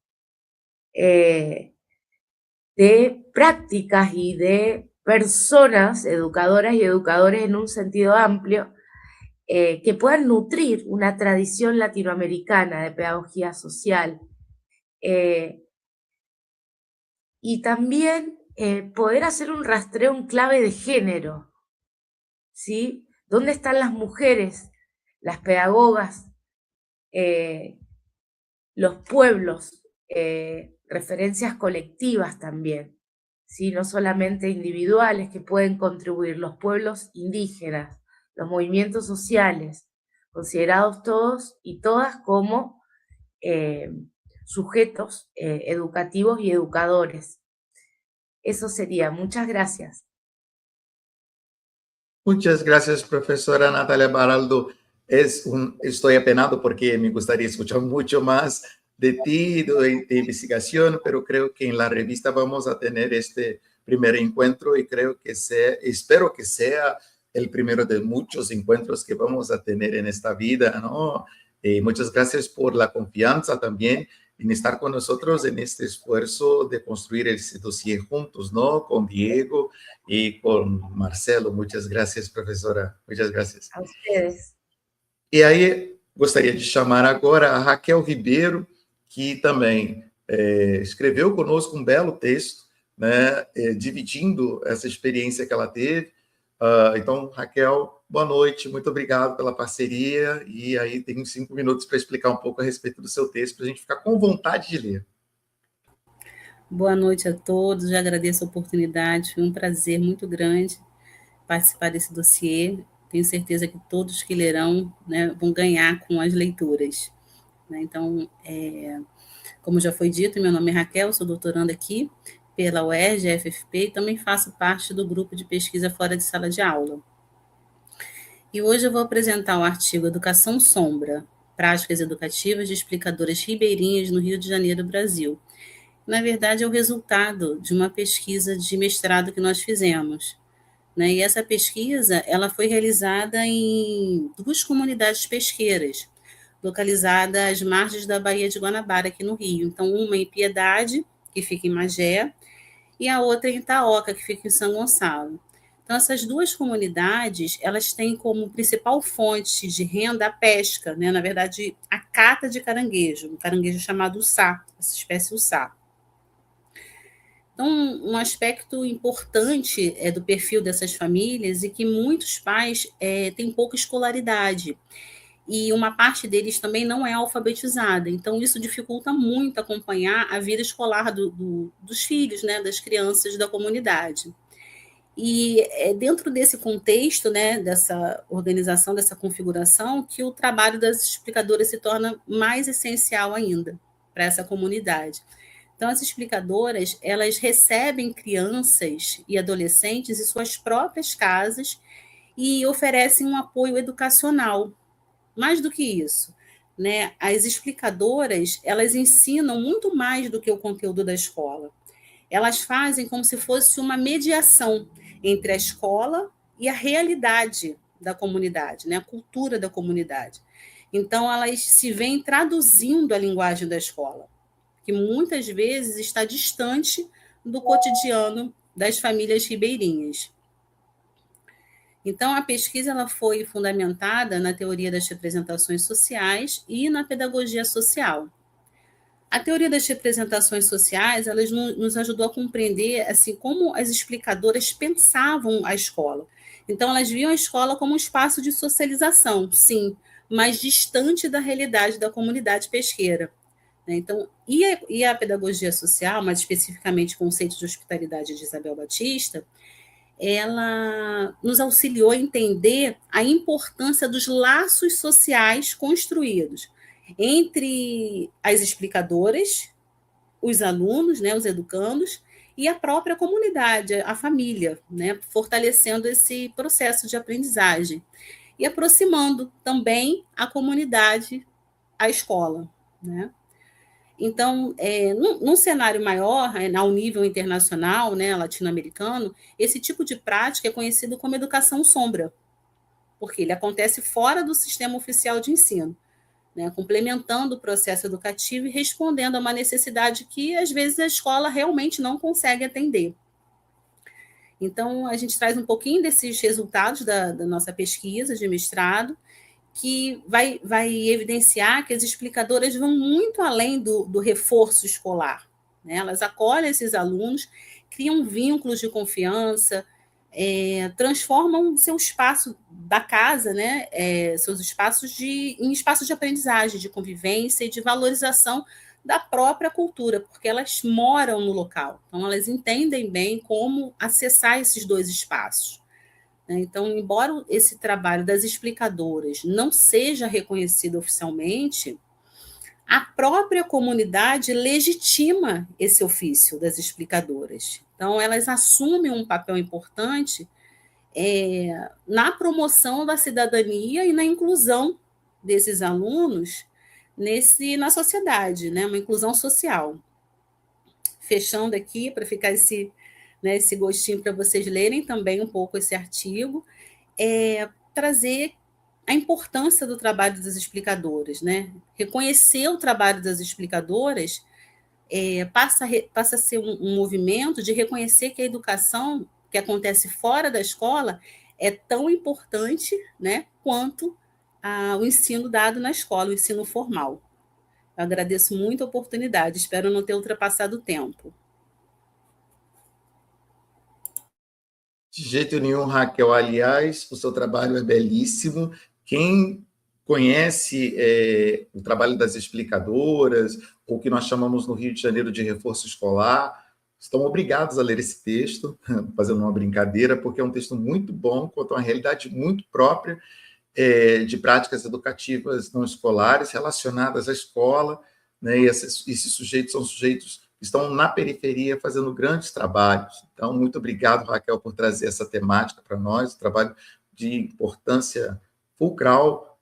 de prácticas y de personas, educadoras y educadores en un sentido amplio, que puedan nutrir una tradición latinoamericana de pedagogía social. Y también poder hacer un rastreo en clave de género, ¿sí? ¿Dónde están las mujeres, las pedagogas, los pueblos, referencias colectivas también, ¿sí? No solamente individuales que pueden contribuir, los pueblos indígenas, los movimientos sociales, considerados todos y todas como sujetos educativos y educadores. Eso sería. Muchas gracias. Muchas gracias, profesora Natalia Baraldo. Estoy apenado porque me gustaría escuchar mucho más de ti, de investigación, pero creo que en la revista vamos a tener este primer encuentro y espero que sea el primero de muchos encuentros que vamos a tener en esta vida, ¿no? Muchas gracias por la confianza también en estar con nosotros en este esfuerzo de construir ese dossier juntos, ¿no? Con Diego y con Marcelo. Muchas gracias, profesora. Muchas gracias. A ustedes. E aí, gostaria de chamar agora a Raquel Ribeiro, que também escreveu conosco um belo texto, né, dividindo essa experiência que ela teve. Então, Raquel, boa noite, muito obrigado pela parceria, e aí tem uns 5 minutos para explicar um pouco a respeito do seu texto, para a gente ficar com vontade de ler. Boa noite a todos, já agradeço a oportunidade, foi um prazer muito grande participar desse dossiê, tenho certeza que todos que lerão, né, vão ganhar com as leituras. Né? Então, como já foi dito, meu nome é Raquel, sou doutoranda aqui pela UERJ, FFP, e também faço parte do grupo de pesquisa fora de sala de aula. E hoje eu vou apresentar o artigo Educação Sombra, Práticas Educativas de Explicadoras Ribeirinhas no Rio de Janeiro, Brasil. Na verdade, é o resultado de uma pesquisa de mestrado que nós fizemos. Né? E essa pesquisa ela foi realizada em 2 comunidades pesqueiras, localizadas às margens da Baía de Guanabara, aqui no Rio. Então, uma em Piedade, que fica em Magé, e a outra em Itaoca, que fica em São Gonçalo. Então, essas 2 comunidades, elas têm como principal fonte de renda a pesca, né? Na verdade, a cata de caranguejo, um caranguejo chamado uçá, essa espécie uçá. Então, um aspecto importante do perfil dessas famílias é que muitos pais têm pouca escolaridade e uma parte deles também não é alfabetizada. Então, isso dificulta muito acompanhar a vida escolar dos filhos, né, das crianças da comunidade. E é dentro desse contexto, né, dessa organização, dessa configuração, que o trabalho das explicadoras se torna mais essencial ainda para essa comunidade. Então, as explicadoras, elas recebem crianças e adolescentes em suas próprias casas e oferecem um apoio educacional. Mais do que isso, né? As explicadoras, elas ensinam muito mais do que o conteúdo da escola. Elas fazem como se fosse uma mediação entre a escola e a realidade da comunidade, né? A cultura da comunidade. Então, elas se veem traduzindo a linguagem da escola, que muitas vezes está distante do cotidiano das famílias ribeirinhas. Então, a pesquisa ela foi fundamentada na teoria das representações sociais e na pedagogia social. A teoria das representações sociais ela nos ajudou a compreender assim, como as explicadoras pensavam a escola. Então, elas viam a escola como um espaço de socialização, sim, mas distante da realidade da comunidade pesqueira. Então, e a pedagogia social, mais especificamente o conceito de hospitalidade de Isabel Batista, ela nos auxiliou a entender a importância dos laços sociais construídos entre as explicadoras, os alunos, né, os educandos, e a própria comunidade, a família, né, fortalecendo esse processo de aprendizagem e aproximando também a comunidade à escola, né? Então, num cenário maior, ao nível internacional, né, latino-americano, esse tipo de prática é conhecido como educação sombra, porque ele acontece fora do sistema oficial de ensino, né, complementando o processo educativo e respondendo a uma necessidade que, às vezes, a escola realmente não consegue atender. Então, a gente traz um pouquinho desses resultados da nossa pesquisa de mestrado, que vai evidenciar que as explicadoras vão muito além do reforço escolar, né? Elas acolhem esses alunos, criam vínculos de confiança, transformam seu espaço da casa, né? Seus espaços em espaços de aprendizagem, de convivência e de valorização da própria cultura, porque elas moram no local, então elas entendem bem como acessar esses dois espaços. Então, embora esse trabalho das explicadoras não seja reconhecido oficialmente, a própria comunidade legitima esse ofício das explicadoras. Então, elas assumem um papel importante na promoção da cidadania e na inclusão desses alunos na sociedade, né? Uma inclusão social. Fechando aqui, para ficar esse gostinho para vocês lerem também um pouco esse artigo, trazer a importância do trabalho das explicadoras, né? Reconhecer o trabalho das explicadoras passa a ser um movimento de reconhecer que a educação que acontece fora da escola é tão importante, né, quanto o ensino dado na escola, o ensino formal. Eu agradeço muito a oportunidade, espero não ter ultrapassado o tempo. De jeito nenhum, Raquel. Aliás, o seu trabalho é belíssimo. Quem conhece o trabalho das explicadoras, ou que nós chamamos no Rio de Janeiro de reforço escolar, estão obrigados a ler esse texto, fazendo uma brincadeira, porque é um texto muito bom, conta uma realidade muito própria de práticas educativas não escolares relacionadas à escola, né? E esses sujeitos são sujeitos que estão na periferia fazendo grandes trabalhos. Então, muito obrigado, Raquel, por trazer essa temática para nós, um trabalho de importância fulcral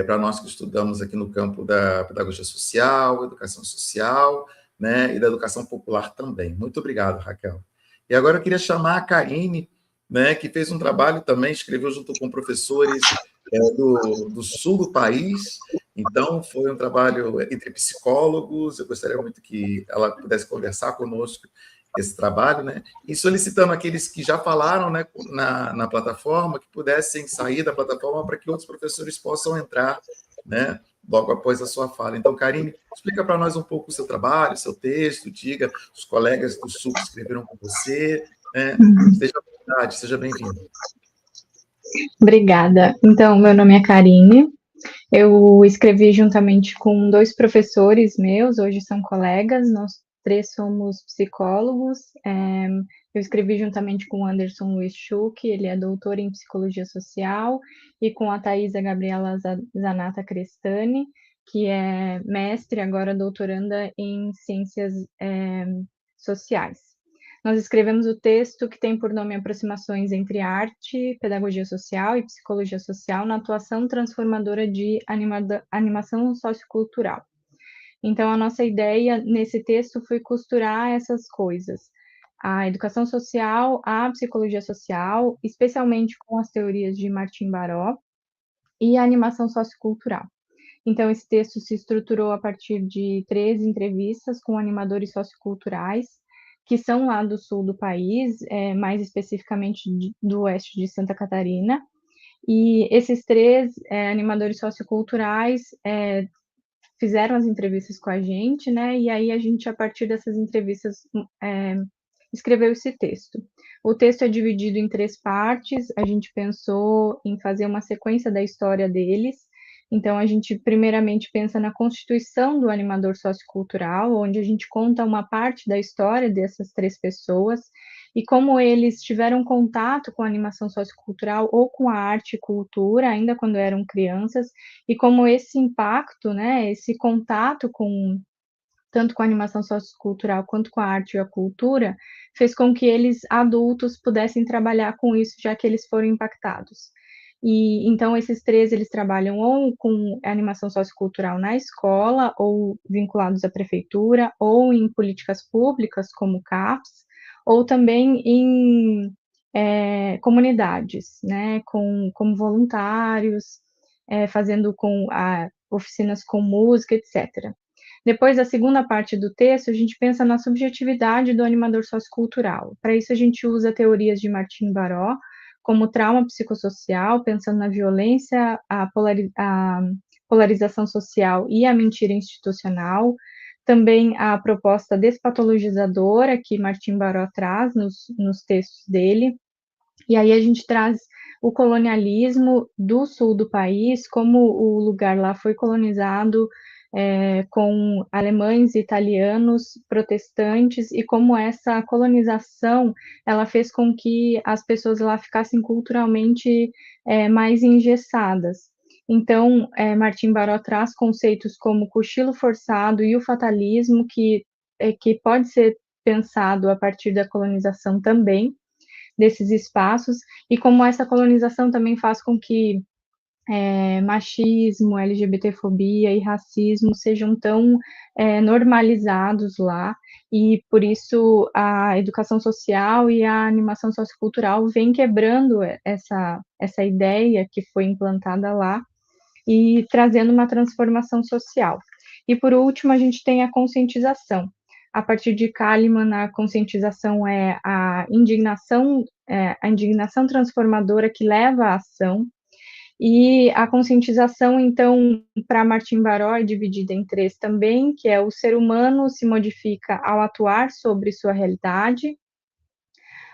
para nós que estudamos aqui no campo da pedagogia social, educação social, né, e da educação popular também. Muito obrigado, Raquel. E agora eu queria chamar a Karine, né, que fez um trabalho também, escreveu junto com professores do sul do país. Então, foi um trabalho entre psicólogos. Eu gostaria muito que ela pudesse conversar conosco esse trabalho, né? E solicitando aqueles que já falaram, né, na plataforma, que pudessem sair da plataforma para que outros professores possam entrar, né, logo após a sua fala. Então, Karine, explica para nós um pouco o seu trabalho, o seu texto, diga os colegas do Sul que escreveram com você, né? Esteja à vontade, seja bem-vindo. Obrigada. Então, meu nome é Karine. Eu escrevi juntamente com 2 professores meus, hoje são colegas, nós 3 somos psicólogos. Eu escrevi juntamente com o Anderson Luiz Schuch, ele é doutor em psicologia social, e com a Thaisa Gabriela Zanata Crestani, que é mestre, agora doutoranda em ciências sociais. Nós escrevemos o texto que tem por nome Aproximações entre Arte, Pedagogia Social e Psicologia Social na atuação transformadora de animação sociocultural. Então, a nossa ideia nesse texto foi costurar essas coisas. A educação social, a psicologia social, especialmente com as teorias de Martim Baró, e a animação sociocultural. Então, esse texto se estruturou a partir de 3 entrevistas com animadores socioculturais, que são lá do sul do país, mais especificamente do oeste de Santa Catarina. E esses 3 animadores socioculturais fizeram as entrevistas com a gente, né? E aí a gente, a partir dessas entrevistas, escreveu esse texto. O texto é dividido em 3 partes, a gente pensou em fazer uma sequência da história deles. Então, a gente primeiramente pensa na constituição do animador sociocultural, onde a gente conta uma parte da história dessas 3 pessoas, e como eles tiveram contato com a animação sociocultural ou com a arte e cultura, ainda quando eram crianças, e como esse impacto, né, esse contato tanto com a animação sociocultural quanto com a arte e a cultura, fez com que eles, adultos, pudessem trabalhar com isso, já que eles foram impactados. E então esses 3, eles trabalham ou com animação sociocultural na escola, ou vinculados à prefeitura, ou em políticas públicas, como CAPS, ou também em comunidades, né, como voluntários, fazendo oficinas com música, etc. Depois, a segunda parte do texto, a gente pensa na subjetividade do animador sociocultural. Para isso, a gente usa teorias de Martim Baró, como trauma psicossocial, pensando na violência, a polarização social e a mentira institucional. Também a proposta despatologizadora, que Martim Baró traz nos textos dele. E aí a gente traz o colonialismo do sul do país, como o lugar lá foi colonizado com alemães e italianos protestantes, e como essa colonização ela fez com que as pessoas lá ficassem culturalmente mais engessadas. Então, Martim Baró traz conceitos como o cochilo forçado e o fatalismo, que pode ser pensado a partir da colonização também, desses espaços, e como essa colonização também faz com que machismo, LGBTfobia e racismo sejam tão normalizados lá, e por isso a educação social e a animação sociocultural vem quebrando essa ideia que foi implantada lá e trazendo uma transformação social. E por último, a gente tem a conscientização. A partir de Kalimann, a conscientização é a indignação transformadora que leva à ação. E a conscientização, então, para Martim Baró, é dividida em 3 também, que é o ser humano se modifica ao atuar sobre sua realidade,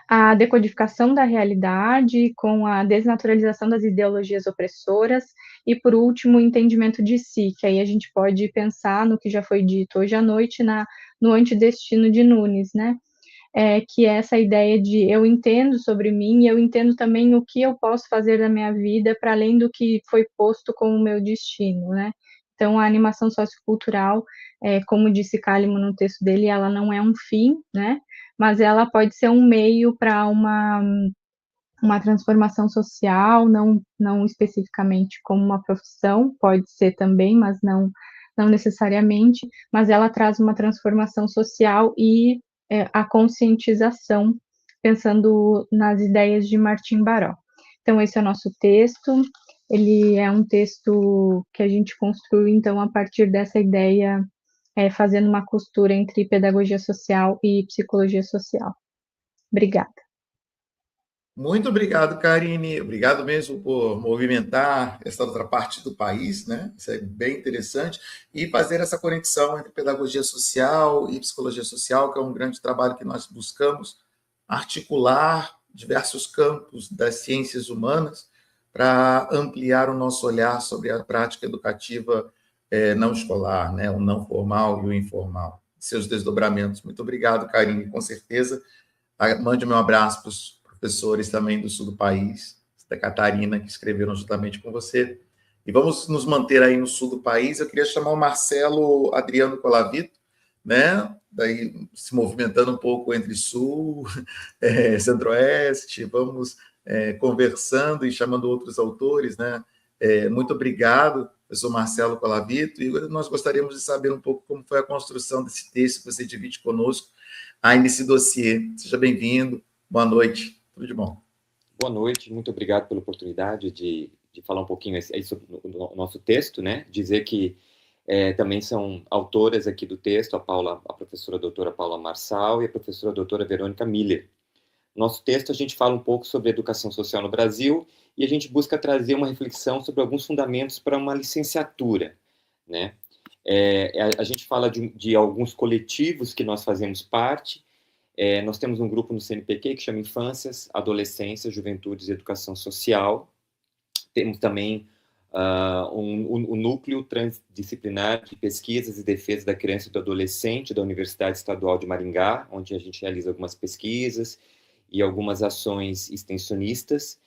a decodificação da realidade com a desnaturalização das ideologias opressoras, e, por último, o entendimento de si, que aí a gente pode pensar no que já foi dito hoje à noite no Antidestino de Nunes, né? Que é essa ideia de eu entendo sobre mim e eu entendo também o que eu posso fazer da minha vida para além do que foi posto como meu destino, né? Então, a animação sociocultural, como disse Kalimann no texto dele, ela não é um fim, né? Mas ela pode ser um meio para uma transformação social, não especificamente como uma profissão, pode ser também, mas não necessariamente, mas ela traz uma transformação social e a conscientização, pensando nas ideias de Martim Baró. Então, esse é o nosso texto, ele é um texto que a gente construiu, então, a partir dessa ideia, fazendo uma costura entre pedagogia social e psicologia social. Obrigada. Muito obrigado, Karine. Obrigado mesmo por movimentar essa outra parte do país, né? Isso é bem interessante. E fazer essa conexão entre pedagogia social e psicologia social, que é um grande trabalho que nós buscamos articular diversos campos das ciências humanas para ampliar o nosso olhar sobre a prática educativa não escolar, né? O não formal e o informal, seus desdobramentos. Muito obrigado, Karine, com certeza. Mande meu abraço para os professores também do sul do país, da Catarina, que escreveram juntamente com você. E vamos nos manter aí no sul do país. Eu queria chamar o Marcelo Adriano Colavito, né? Daí se movimentando um pouco entre sul, centro-oeste, vamos conversando e chamando outros autores, né? Muito obrigado, professor Marcelo Colavito, e nós gostaríamos de saber um pouco como foi a construção desse texto que você divide conosco aí nesse dossiê. Seja bem-vindo, boa noite, tudo de bom. Boa noite, muito obrigado pela oportunidade de falar um pouquinho sobre o nosso texto, né? Dizer que também são autoras aqui do texto, a professora doutora Paula Marçal e a professora doutora Verônica Miller. Nosso texto, a gente fala um pouco sobre educação social no Brasil e a gente busca trazer uma reflexão sobre alguns fundamentos para uma licenciatura, né? A gente fala de alguns coletivos que nós fazemos parte Nós temos um grupo no CNPq que chama Infâncias, Adolescência, Juventudes e Educação Social. Temos também um núcleo transdisciplinar de pesquisas e defesa da criança e do adolescente da Universidade Estadual de Maringá, onde a gente realiza algumas pesquisas e algumas ações extensionistas.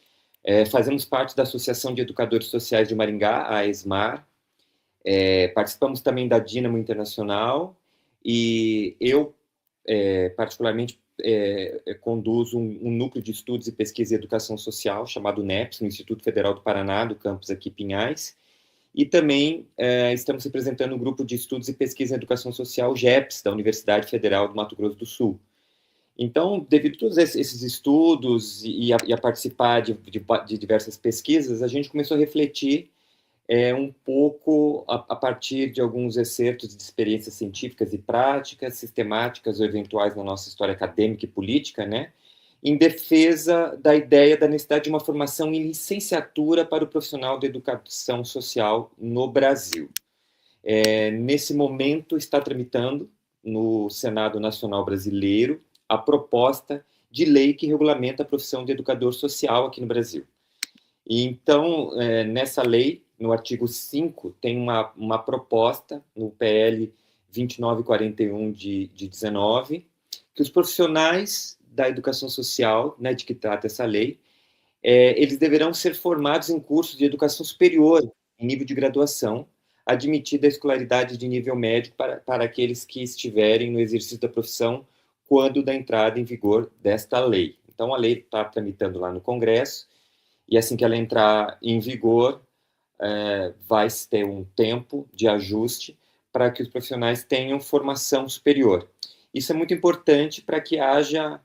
Fazemos parte da Associação de Educadores Sociais de Maringá, a ESMAR. Participamos também da Dínamo Internacional e eu, particularmente, conduzo um núcleo de estudos e pesquisa em educação social chamado NEPS, no Instituto Federal do Paraná, do campus aqui Pinhais, e também estamos representando um grupo de estudos e pesquisa em educação social, GEPS, da Universidade Federal do Mato Grosso do Sul. Então, devido a todos esses estudos e a participar de diversas pesquisas, a gente começou a refletir um pouco a partir de alguns excertos de experiências científicas e práticas, sistemáticas ou eventuais na nossa história acadêmica e política, né, em defesa da ideia da necessidade de uma formação em licenciatura para o profissional de educação social no Brasil. Nesse momento está tramitando no Senado Nacional Brasileiro a proposta de lei que regulamenta a profissão de educador social aqui no Brasil. E então, nessa lei, no artigo 5, tem uma proposta, no PL 2941 de 19, que os profissionais da educação social, né, de que trata essa lei, eles deverão ser formados em cursos de educação superior, em nível de graduação, admitida a escolaridade de nível médio para aqueles que estiverem no exercício da profissão quando da entrada em vigor desta lei. Então, a lei está tramitando lá no Congresso, e assim que ela entrar em vigor, vai ter um tempo de ajuste para que os profissionais tenham formação superior. Isso é muito importante para que haja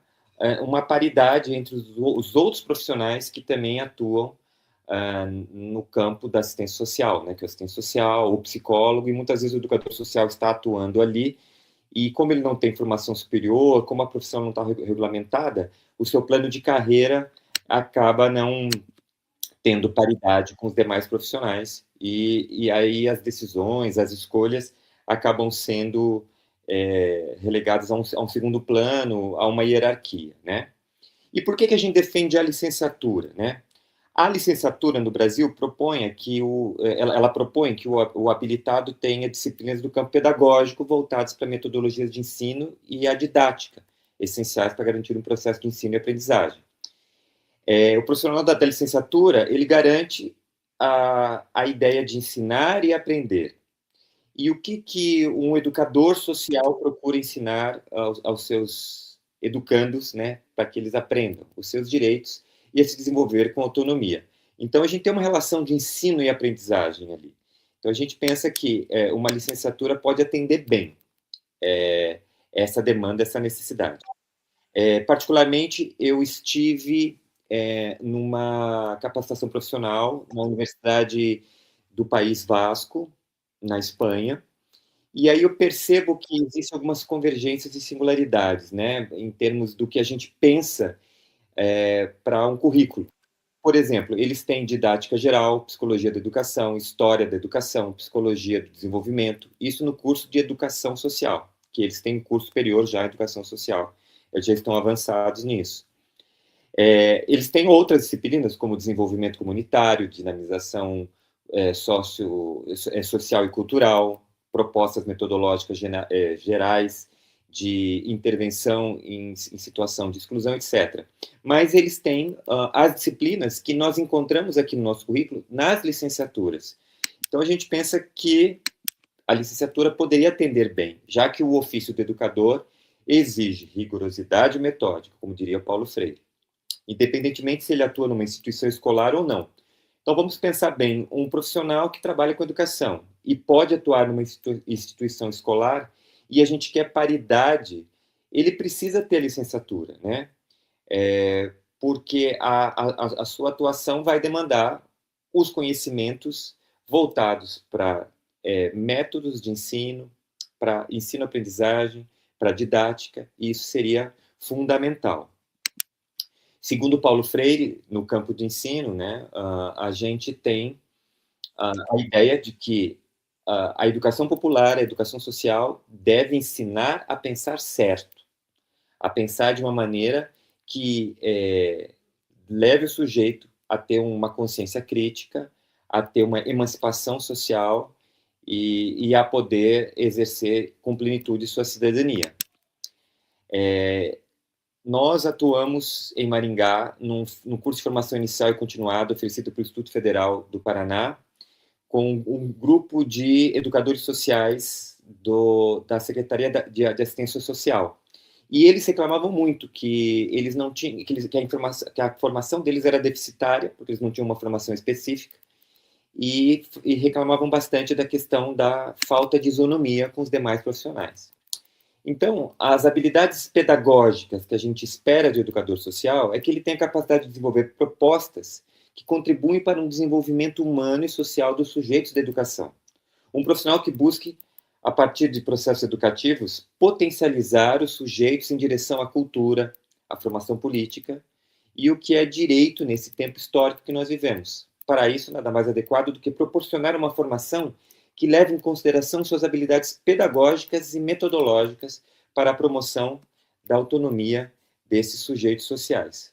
uma paridade entre os outros profissionais que também atuam no campo da assistência social, né, que é o assistente social, o psicólogo, e muitas vezes o educador social está atuando ali, e como ele não tem formação superior, como a profissão não está regulamentada, o seu plano de carreira acaba não tendo paridade com os demais profissionais, e aí as decisões, as escolhas acabam sendo relegadas a um segundo plano, a uma hierarquia, né? E por que a gente defende a licenciatura, né? A licenciatura no Brasil propõe que ela propõe que o habilitado tenha disciplinas do campo pedagógico voltadas para metodologias de ensino e a didática, essenciais para garantir um processo de ensino e aprendizagem. O profissional da licenciatura, ele garante a ideia de ensinar e aprender. E o que um educador social procura ensinar aos seus educandos, né, para que eles aprendam os seus direitos e a se desenvolver com autonomia. Então, a gente tem uma relação de ensino e aprendizagem ali. Então, a gente pensa que uma licenciatura pode atender bem essa demanda, essa necessidade. Particularmente, eu estive numa capacitação profissional na Universidade do País Vasco, na Espanha, e aí eu percebo que existem algumas convergências e singularidades, né, em termos do que a gente pensa para um currículo. Por exemplo, eles têm didática geral, psicologia da educação, história da educação, psicologia do desenvolvimento, isso no curso de educação social, que eles têm um curso superior já em educação social, eles já estão avançados nisso. Eles têm outras disciplinas, como desenvolvimento comunitário, dinamização social e cultural, propostas metodológicas gerais de intervenção em situação de exclusão, etc. Mas eles têm as disciplinas que nós encontramos aqui no nosso currículo nas licenciaturas. Então, a gente pensa que a licenciatura poderia atender bem, já que o ofício do educador exige rigorosidade metódica, como diria Paulo Freire, independentemente se ele atua numa instituição escolar ou não. Então, vamos pensar bem, um profissional que trabalha com educação e pode atuar numa instituição escolar, e a gente quer paridade, ele precisa ter licenciatura, né? Porque a sua atuação vai demandar os conhecimentos voltados para métodos de ensino, para ensino-aprendizagem, para didática, e isso seria fundamental. Segundo Paulo Freire, no campo de ensino, né, a gente tem a ideia de que a educação popular, a educação social, deve ensinar a pensar certo, a pensar de uma maneira que leve o sujeito a ter uma consciência crítica, a ter uma emancipação social e a poder exercer com plenitude sua cidadania. Nós atuamos em Maringá no curso de formação inicial e continuada oferecido pelo Instituto Federal do Paraná, com um grupo de educadores sociais da Secretaria de Assistência Social. E eles reclamavam muito que eles não tinham, que a formação deles era deficitária, porque eles não tinham uma formação específica, e reclamavam bastante da questão da falta de isonomia com os demais profissionais. Então, as habilidades pedagógicas que a gente espera de educador social é que ele tenha a capacidade de desenvolver propostas que contribuem para um desenvolvimento humano e social dos sujeitos da educação. Um profissional que busque, a partir de processos educativos, potencializar os sujeitos em direção à cultura, à formação política e o que é direito nesse tempo histórico que nós vivemos. Para isso, nada mais adequado do que proporcionar uma formação que leve em consideração suas habilidades pedagógicas e metodológicas para a promoção da autonomia desses sujeitos sociais.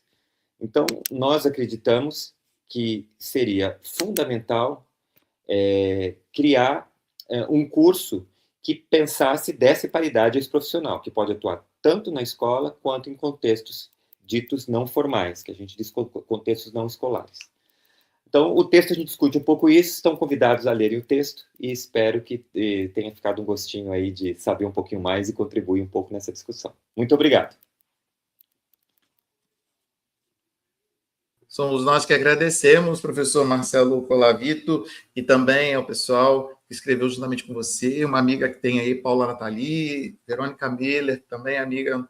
Então, nós acreditamos que seria fundamental criar um curso que pensasse dessa paridade a esse profissional, que pode atuar tanto na escola quanto em contextos ditos não formais, que a gente diz contextos não escolares. Então, o texto a gente discute um pouco isso, estão convidados a lerem o texto e espero que tenha ficado um gostinho aí de saber um pouquinho mais e contribuir um pouco nessa discussão. Muito obrigado. Somos nós que agradecemos, professor Marcelo Colavito, e também ao pessoal que escreveu juntamente com você, uma amiga que tem aí, Paula Nathalie, Verônica Miller, também amiga.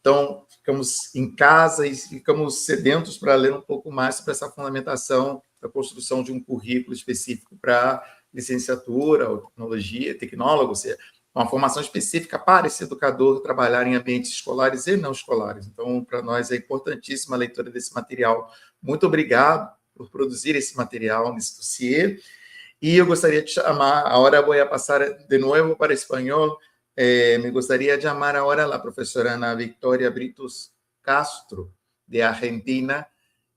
Então, ficamos em casa e ficamos sedentos para ler um pouco mais sobre essa fundamentação da construção de um currículo específico para licenciatura, ou tecnólogo, ou seja, uma formação específica para esse educador trabalhar em ambientes escolares e não escolares. Então, para nós é importantíssima a leitura desse material. Muito obrigado por produzir esse material nesse dossiê. E eu gostaria de chamar, agora vou passar de novo para espanhol, me gustaría llamar ahora a la profesora Ana Victoria Britos Castro, de Argentina.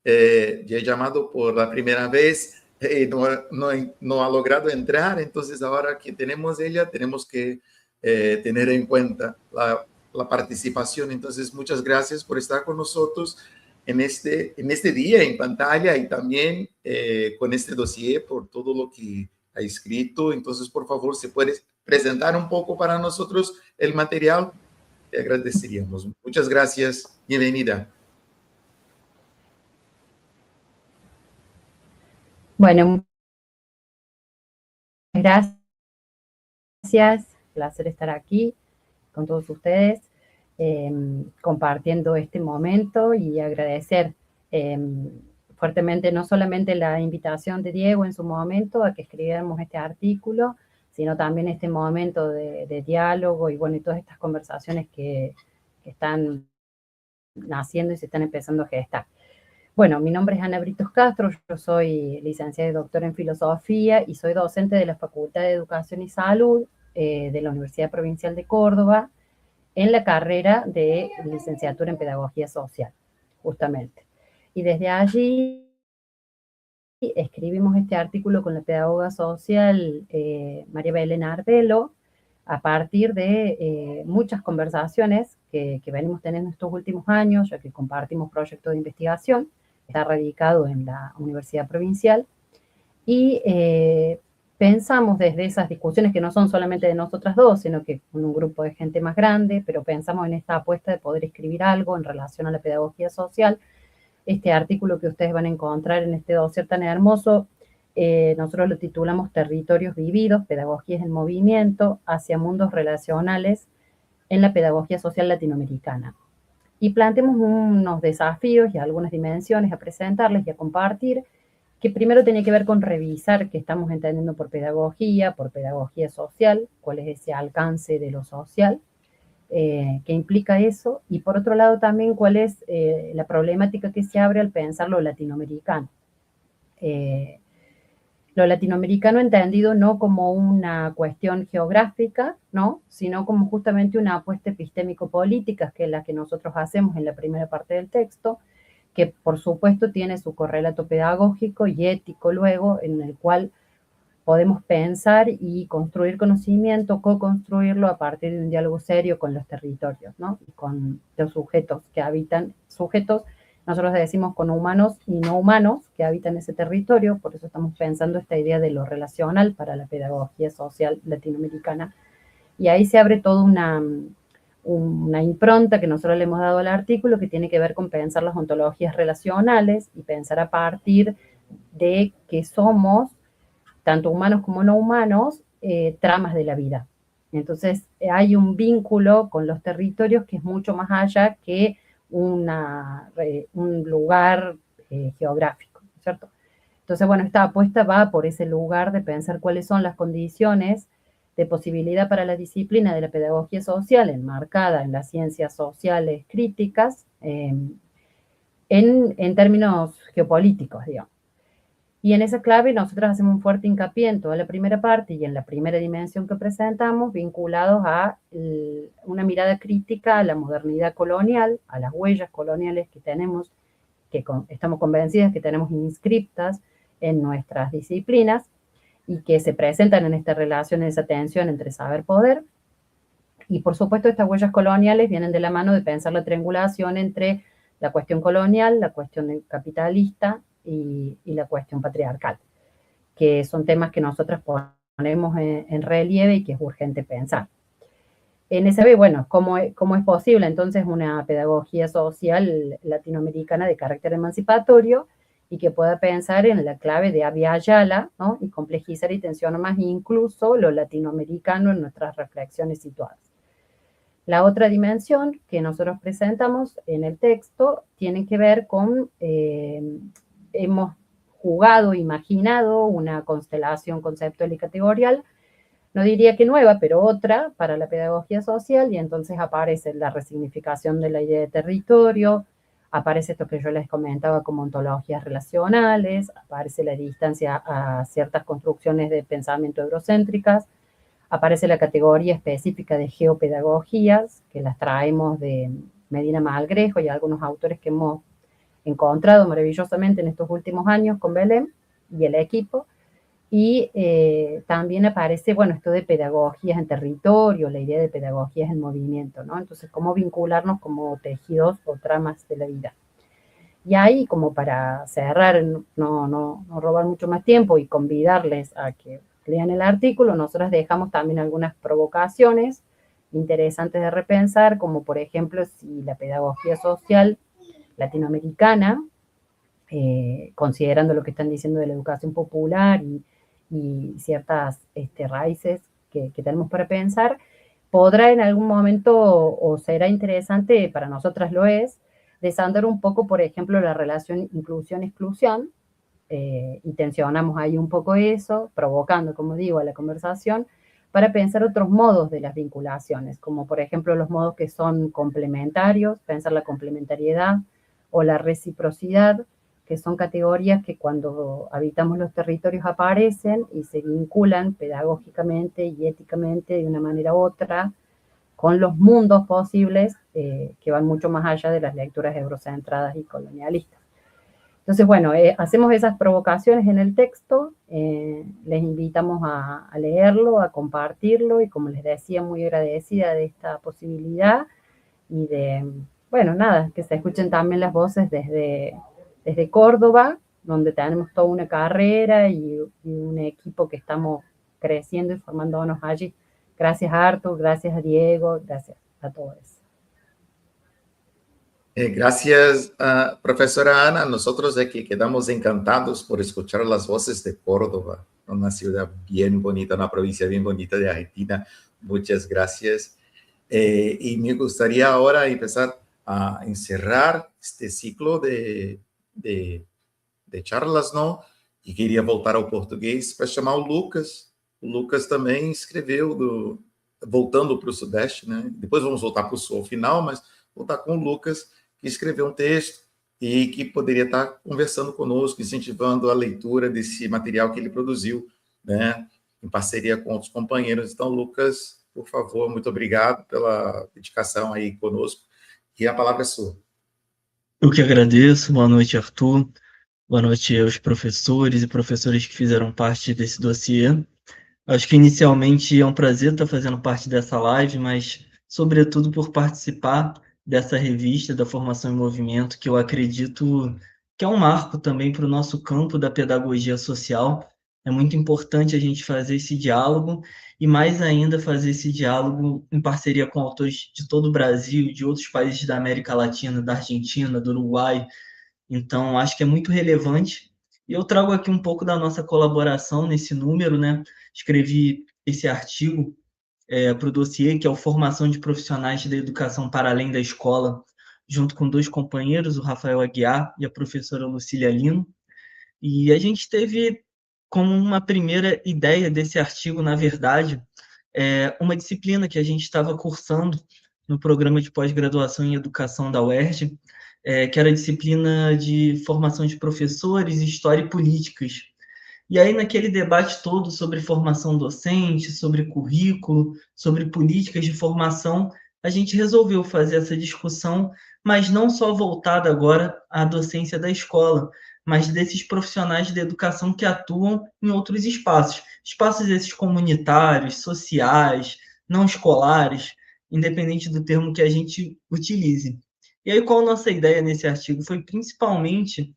Ya he llamado por la primera vez, no ha logrado entrar, entonces ahora que tenemos ella, tenemos que tener en cuenta la participación. Entonces, muchas gracias por estar con nosotros en este día en pantalla y también con este dossier por todo lo que ha escrito. Entonces, por favor, si puedes presentar un poco para nosotros el material, te agradeceríamos. Muchas gracias. Bienvenida. Bueno, gracias. Placer estar aquí con todos ustedes, compartiendo este momento y agradecer fuertemente no solamente la invitación de Diego en su momento a que escribiéramos este artículo, sino también este momento de diálogo y bueno, y todas estas conversaciones que están naciendo y se están empezando a gestar. Bueno, mi nombre es Ana Britos Castro, yo soy licenciada y doctora en Filosofía y soy docente de la Facultad de Educación y Salud de la Universidad Provincial de Córdoba en la carrera de licenciatura en Pedagogía Social, justamente. Y desde allí escribimos este artículo con la pedagoga social María Belén Arbelo a partir de muchas conversaciones que venimos teniendo estos últimos años, ya que compartimos proyectos de investigación. Está radicado en la Universidad Provincial, y pensamos desde esas discusiones que no son solamente de nosotras dos, sino que con un grupo de gente más grande, pero pensamos en esta apuesta de poder escribir algo en relación a la pedagogía social. Este artículo que ustedes van a encontrar en este dossier tan hermoso, nosotros lo titulamos Territorios Vividos, Pedagogías en Movimiento hacia Mundos Relacionales en la Pedagogía Social Latinoamericana. Y planteamos unos desafíos y algunas dimensiones a presentarles y a compartir, que primero tiene que ver con revisar qué estamos entendiendo por pedagogía social, cuál es ese alcance de lo social, qué implica eso, y por otro lado también cuál es la problemática que se abre al pensar lo latinoamericano. lo latinoamericano entendido no como una cuestión geográfica, ¿no? Sino como justamente una apuesta epistémico-política, que es la que nosotros hacemos en la primera parte del texto, que por supuesto tiene su correlato pedagógico y ético luego, en el cual podemos pensar y construir conocimiento, co-construirlo a partir de un diálogo serio con los territorios, ¿no? Y con los sujetos que habitan, sujetos, nosotros decimos con humanos y no humanos que habitan ese territorio, por eso estamos pensando esta idea de lo relacional para la pedagogía social latinoamericana. Y ahí se abre toda una impronta que nosotros le hemos dado al artículo que tiene que ver con pensar las ontologías relacionales y pensar a partir de que somos, tanto humanos como no humanos, tramas de la vida. Entonces hay un vínculo con los territorios que es mucho más allá que un lugar geográfico, ¿cierto? Entonces, bueno, esta apuesta va por ese lugar de pensar cuáles son las condiciones de posibilidad para la disciplina de la pedagogía social enmarcada en las ciencias sociales críticas en términos geopolíticos, digamos. Y en esa clave nosotros hacemos un fuerte hincapié en toda la primera parte y en la primera dimensión que presentamos, vinculados a una mirada crítica a la modernidad colonial, a las huellas coloniales que tenemos, que estamos convencidas que tenemos inscriptas en nuestras disciplinas y que se presentan en esta relación, en esa tensión entre saber-poder. Y por supuesto estas huellas coloniales vienen de la mano de pensar la triangulación entre la cuestión colonial, la cuestión capitalista y la cuestión patriarcal, que son temas que nosotros ponemos en relieve y que es urgente pensar. En ese ve, bueno, ¿cómo es posible entonces una pedagogía social latinoamericana de carácter emancipatorio y que pueda pensar en la clave de Abya Yala, ¿no? Y complejizar y tensionar más incluso lo latinoamericano en nuestras reflexiones situadas? La otra dimensión que nosotros presentamos en el texto tiene que ver con, hemos jugado, imaginado una constelación conceptual y categorial, no diría que nueva, pero otra para la pedagogía social, y entonces aparece la resignificación de la idea de territorio, aparece esto que yo les comentaba como ontologías relacionales, aparece la distancia a ciertas construcciones de pensamiento eurocéntricas, aparece la categoría específica de geopedagogías, que las traemos de Medina Malgrejo y algunos autores que hemos encontrado maravillosamente en estos últimos años con Belén y el equipo. Y también aparece, bueno, esto de pedagogías en territorio, la idea de pedagogías en movimiento, ¿no? Entonces, cómo vincularnos como tejidos o tramas de la vida. Y ahí, como para cerrar, no robar mucho más tiempo y convidarles a que lean el artículo, nosotros dejamos también algunas provocaciones interesantes de repensar, como por ejemplo, si la pedagogía social latinoamericana, considerando lo que están diciendo de la educación popular y ciertas raíces que tenemos para pensar, podrá en algún momento, o será interesante, para nosotras lo es, desandar un poco, por ejemplo, la relación inclusión-exclusión, y tensionamos ahí un poco eso, provocando, como digo, a la conversación, para pensar otros modos de las vinculaciones, como por ejemplo los modos que son complementarios, pensar la complementariedad o la reciprocidad, que son categorías que cuando habitamos los territorios aparecen y se vinculan pedagógicamente y éticamente de una manera u otra con los mundos posibles que van mucho más allá de las lecturas eurocentradas y colonialistas. Entonces, bueno, hacemos esas provocaciones en el texto, les invitamos a leerlo, a compartirlo, y como les decía, muy agradecida de esta posibilidad y de, bueno, nada, que se escuchen también las voces desde Córdoba, donde tenemos toda una carrera y un equipo que estamos creciendo y formándonos allí. Gracias a Artur, gracias a Diego, gracias a todos. Gracias, profesora Ana. Nosotros aquí quedamos encantados por escuchar las voces de Córdoba, una ciudad bien bonita, una provincia bien bonita de Argentina. Muchas gracias. Y me gustaría ahora empezar a encerrar este ciclo de charlas, não? E queria voltar ao português para chamar o Lucas. O Lucas também escreveu, voltando para o Sudeste, né? Depois vamos voltar para o Sul ao final, mas voltar com o Lucas, que escreveu um texto e que poderia estar conversando conosco, incentivando a leitura desse material que ele produziu, né, em parceria com outros companheiros. Então, Lucas, por favor, muito obrigado pela dedicação aí conosco, e a palavra é sua. Eu que agradeço. Boa noite, Arthur. Boa noite aos professores e professoras que fizeram parte desse dossiê. Acho que inicialmente é um prazer estar fazendo parte dessa live, mas sobretudo por participar dessa revista da Formação em Movimento, que eu acredito que é um marco também para o nosso campo da pedagogia social. É muito importante a gente fazer esse diálogo e, mais ainda, fazer esse diálogo em parceria com autores de todo o Brasil, de outros países da América Latina, da Argentina, do Uruguai. Então, acho que é muito relevante. E eu trago aqui um pouco da nossa colaboração nesse número, né? Escrevi esse artigo para o dossiê, que é o Formação de Profissionais da Educação para Além da Escola, junto com 2 companheiros, o Rafael Aguiar e a professora Lucília Lino. E a gente teve como uma primeira ideia desse artigo, na verdade, uma disciplina que a gente estava cursando no programa de pós-graduação em educação da UERJ, que era a disciplina de formação de professores, história e políticas. E aí, naquele debate todo sobre formação docente, sobre currículo, sobre políticas de formação, a gente resolveu fazer essa discussão, mas não só voltada agora à docência da escola, mas desses profissionais da educação que atuam em outros espaços. Espaços esses comunitários, sociais, não escolares, independente do termo que a gente utilize. E aí, qual a nossa ideia nesse artigo? Foi principalmente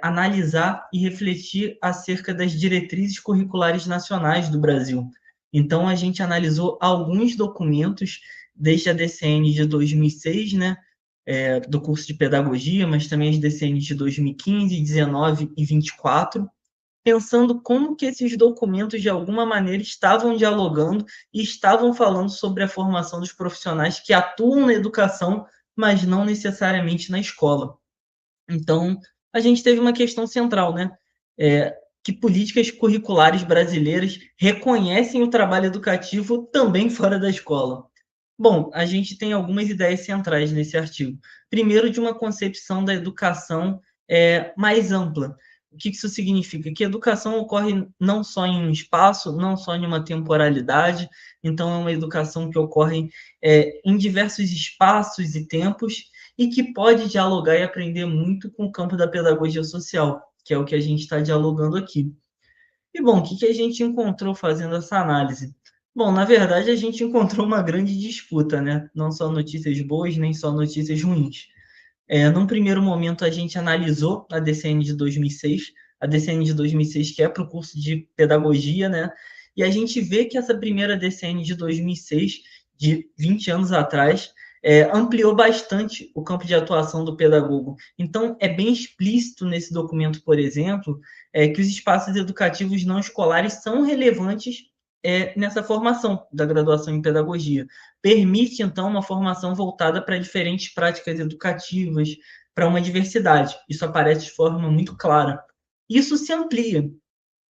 analisar e refletir acerca das diretrizes curriculares nacionais do Brasil. Então, a gente analisou alguns documentos, desde a DCN de 2006, né, do curso de pedagogia, mas também as DCNs de 2015, 19 e 24, pensando como que esses documentos, de alguma maneira, estavam dialogando e estavam falando sobre a formação dos profissionais que atuam na educação, mas não necessariamente na escola. Então, a gente teve uma questão central, né? Que políticas curriculares brasileiras reconhecem o trabalho educativo também fora da escola. Bom, a gente tem algumas ideias centrais nesse artigo. Primeiro, de uma concepção da educação mais ampla. O que isso significa? Que a educação ocorre não só em um espaço, não só em uma temporalidade, então é uma educação que ocorre em diversos espaços e tempos, e que pode dialogar e aprender muito com o campo da pedagogia social, que é o que a gente está dialogando aqui. E, bom, o que a gente encontrou fazendo essa análise? Bom, na verdade, a gente encontrou uma grande disputa, né? Não só notícias boas, nem só notícias ruins. Num primeiro momento, a gente analisou a DCN de 2006, a DCN de 2006, que é para o curso de pedagogia, né? E a gente vê que essa primeira DCN de 2006, de 20 anos atrás, ampliou bastante o campo de atuação do pedagogo. Então, é bem explícito nesse documento, por exemplo, que os espaços educativos não escolares são relevantes nessa formação da graduação em pedagogia. Permite, então, uma formação voltada para diferentes práticas educativas, para uma diversidade. Isso aparece de forma muito clara. Isso se amplia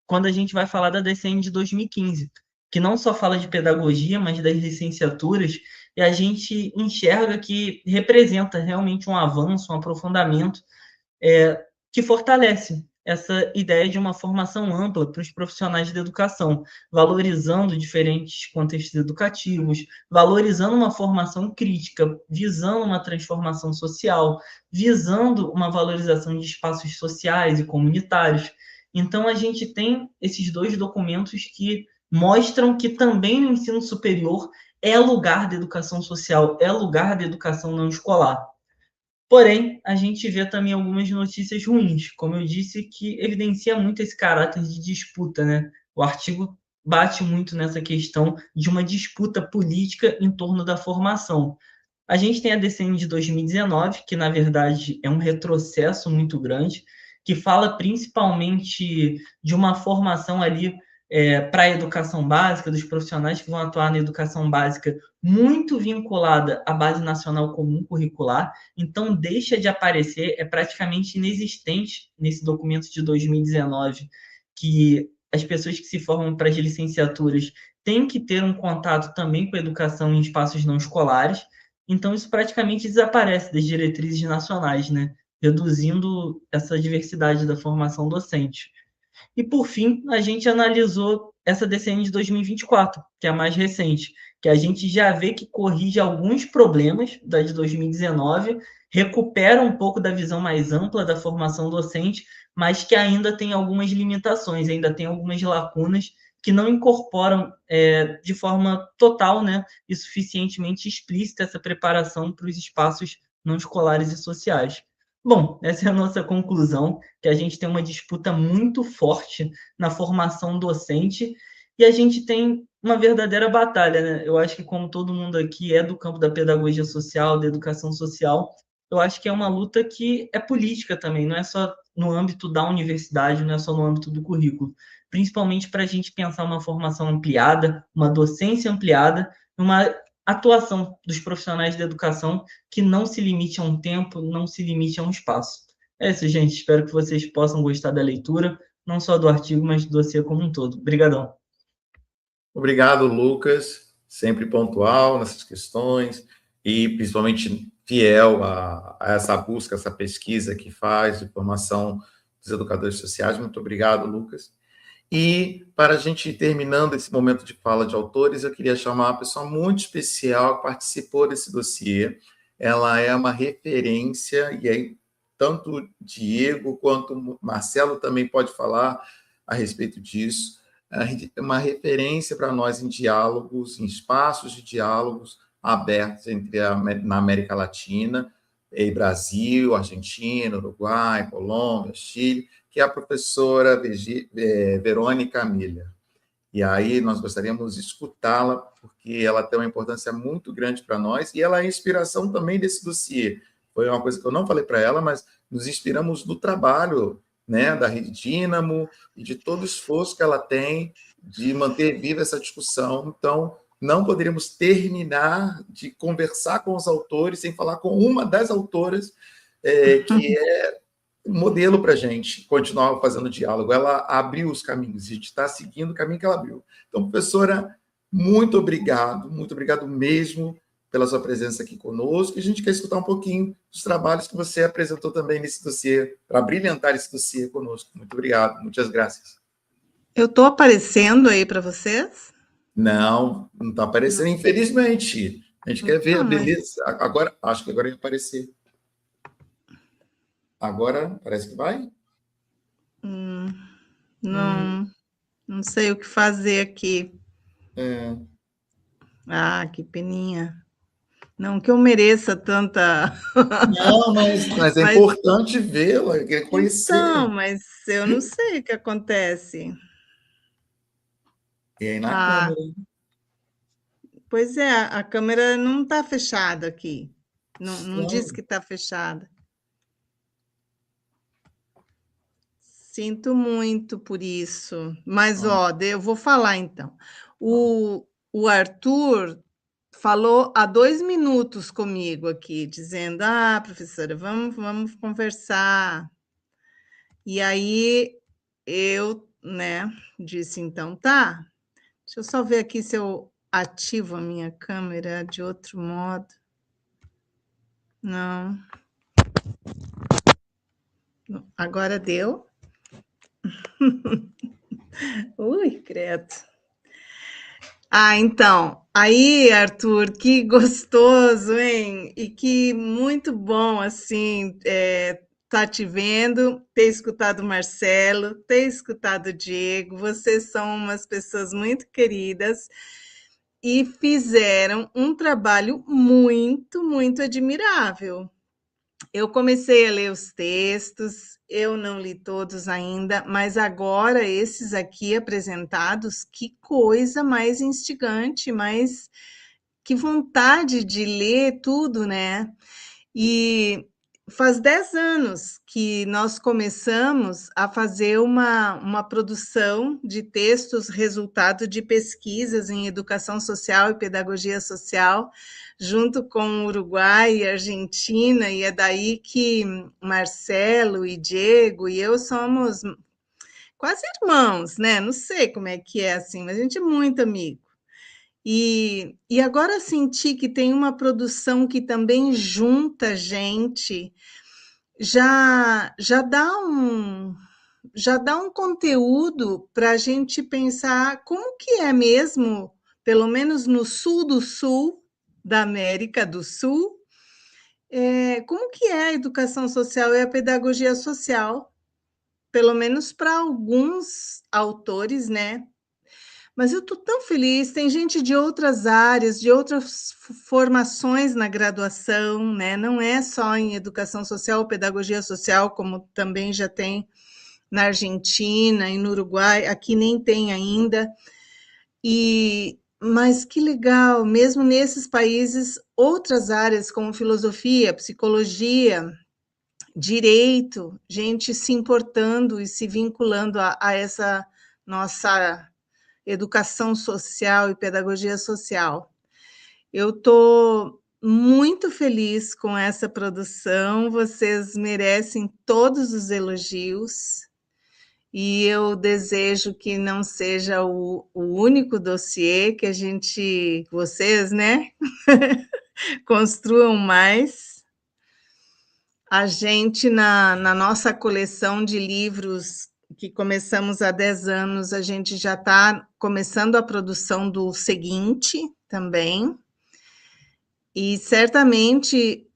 quando a gente vai falar da DCN de 2015, que não só fala de pedagogia, mas das licenciaturas, e a gente enxerga que representa realmente um avanço, um aprofundamento que fortalece essa ideia de uma formação ampla para os profissionais da educação, valorizando diferentes contextos educativos, valorizando uma formação crítica, visando uma transformação social, visando uma valorização de espaços sociais e comunitários. Então, a gente tem esses 2 documentos que mostram que também no ensino superior é lugar da educação social, é lugar da educação não escolar. Porém, a gente vê também algumas notícias ruins, como eu disse, que evidencia muito esse caráter de disputa, né? O artigo bate muito nessa questão de uma disputa política em torno da formação. A gente tem a DCN de 2019, que, na verdade, é um retrocesso muito grande, que fala principalmente de uma formação ali para a educação básica, dos profissionais que vão atuar na educação básica, muito vinculada à Base Nacional Comum Curricular, então deixa de aparecer, é praticamente inexistente nesse documento de 2019, que as pessoas que se formam para as licenciaturas têm que ter um contato também com a educação em espaços não escolares, então isso praticamente desaparece das diretrizes nacionais, né? reduzindo essa diversidade da formação docente. E, por fim, a gente analisou essa DCN de 2024, que é a mais recente, que a gente já vê que corrige alguns problemas da de 2019, recupera um pouco da visão mais ampla da formação docente, mas que ainda tem algumas limitações, ainda tem algumas lacunas que não incorporam de forma total, né, e suficientemente explícita essa preparação para os espaços não escolares e sociais. Bom, essa é a nossa conclusão, que a gente tem uma disputa muito forte na formação docente e a gente tem uma verdadeira batalha, né? Eu acho que, como todo mundo aqui é do campo da pedagogia social, da educação social, eu acho que é uma luta que é política também, não é só no âmbito da universidade, não é só no âmbito do currículo, principalmente para a gente pensar uma formação ampliada, uma docência ampliada, uma atuação dos profissionais da educação que não se limite a um tempo, não se limite a um espaço. É isso, gente. Espero que vocês possam gostar da leitura, não só do artigo, mas do dossiê como um todo. Obrigadão. Obrigado, Lucas. Sempre pontual nessas questões e principalmente fiel a essa busca, essa pesquisa que faz de formação dos educadores sociais. Muito obrigado, Lucas. E, para a gente ir terminando esse momento de fala de autores, eu queria chamar uma pessoa muito especial que participou desse dossiê. Ela é uma referência, e aí tanto Diego quanto Marcelo também pode falar a respeito disso. É uma referência para nós em diálogos, em espaços de diálogos abertos na América Latina, e Brasil, Argentina, Uruguai, Colômbia, Chile, que é a professora Verônica Miller. E aí nós gostaríamos de escutá-la, porque ela tem uma importância muito grande para nós, e ela é a inspiração também desse dossiê. Foi uma coisa que eu não falei para ela, mas nos inspiramos no trabalho, né, da Rede Dínamo e de todo o esforço que ela tem de manter viva essa discussão. Então, não poderíamos terminar de conversar com os autores sem falar com uma das autoras, que é modelo para a gente continuar fazendo diálogo. Ela abriu os caminhos, a gente está seguindo o caminho que ela abriu. Então, professora, muito obrigado mesmo pela sua presença aqui conosco. E a gente quer escutar um pouquinho dos trabalhos que você apresentou também nesse dossiê, para brilhantar esse dossiê conosco. Muito obrigado, muitas graças. Eu estou aparecendo aí para vocês? Não está aparecendo, infelizmente. A gente quer ver a beleza. Agora, acho que agora vai aparecer. Agora, parece que vai? Não sei o que fazer aqui. Ah, que peninha. Não que eu mereça tanta... Não, mas é importante vê-la, conhecer. Não, mas eu não sei o que acontece. E aí na câmera. Pois é, a câmera não está fechada aqui. Não diz que está fechada. Sinto muito por isso. Mas, eu vou falar, então. O Arthur falou há 2 minutos comigo aqui, dizendo, professora, vamos conversar. E aí, eu, disse, então, tá. Deixa eu só ver aqui se eu ativo a minha câmera de outro modo. Não. Agora deu. Ui, credo. Então, aí, Arthur, que gostoso, hein? E que muito bom, assim, estar te vendo, ter escutado o Marcelo, ter escutado o Diego. Vocês são umas pessoas muito queridas e fizeram um trabalho muito, muito admirável. Eu comecei a ler os textos, eu não li todos ainda, mas agora esses aqui apresentados, que coisa mais instigante, mais que vontade de ler tudo, né? E faz 10 anos que nós começamos a fazer uma produção de textos resultado de pesquisas em educação social e pedagogia social, junto com o Uruguai e Argentina, e é daí que Marcelo e Diego e eu somos quase irmãos, né? Não sei como é que é assim, mas a gente é muito amigo. E agora senti que tem uma produção que também junta gente já dá um conteúdo para a gente pensar como que é mesmo, pelo menos no sul do sul da América do Sul, como que é a educação social e a pedagogia social, pelo menos para alguns autores, né? Mas eu estou tão feliz, tem gente de outras áreas, de outras formações na graduação, né? Não é só em educação social ou pedagogia social, como também já tem na Argentina e no Uruguai, aqui nem tem ainda. Mas que legal, mesmo nesses países, outras áreas como filosofia, psicologia, direito, gente se importando e se vinculando a essa nossa educação social e pedagogia social. Eu estou muito feliz com essa produção, vocês merecem todos os elogios, e eu desejo que não seja o único dossiê que vocês, né, construam mais. A gente, na nossa coleção de livros, que começamos há 10 anos, a gente já está começando a produção do seguinte também, e certamente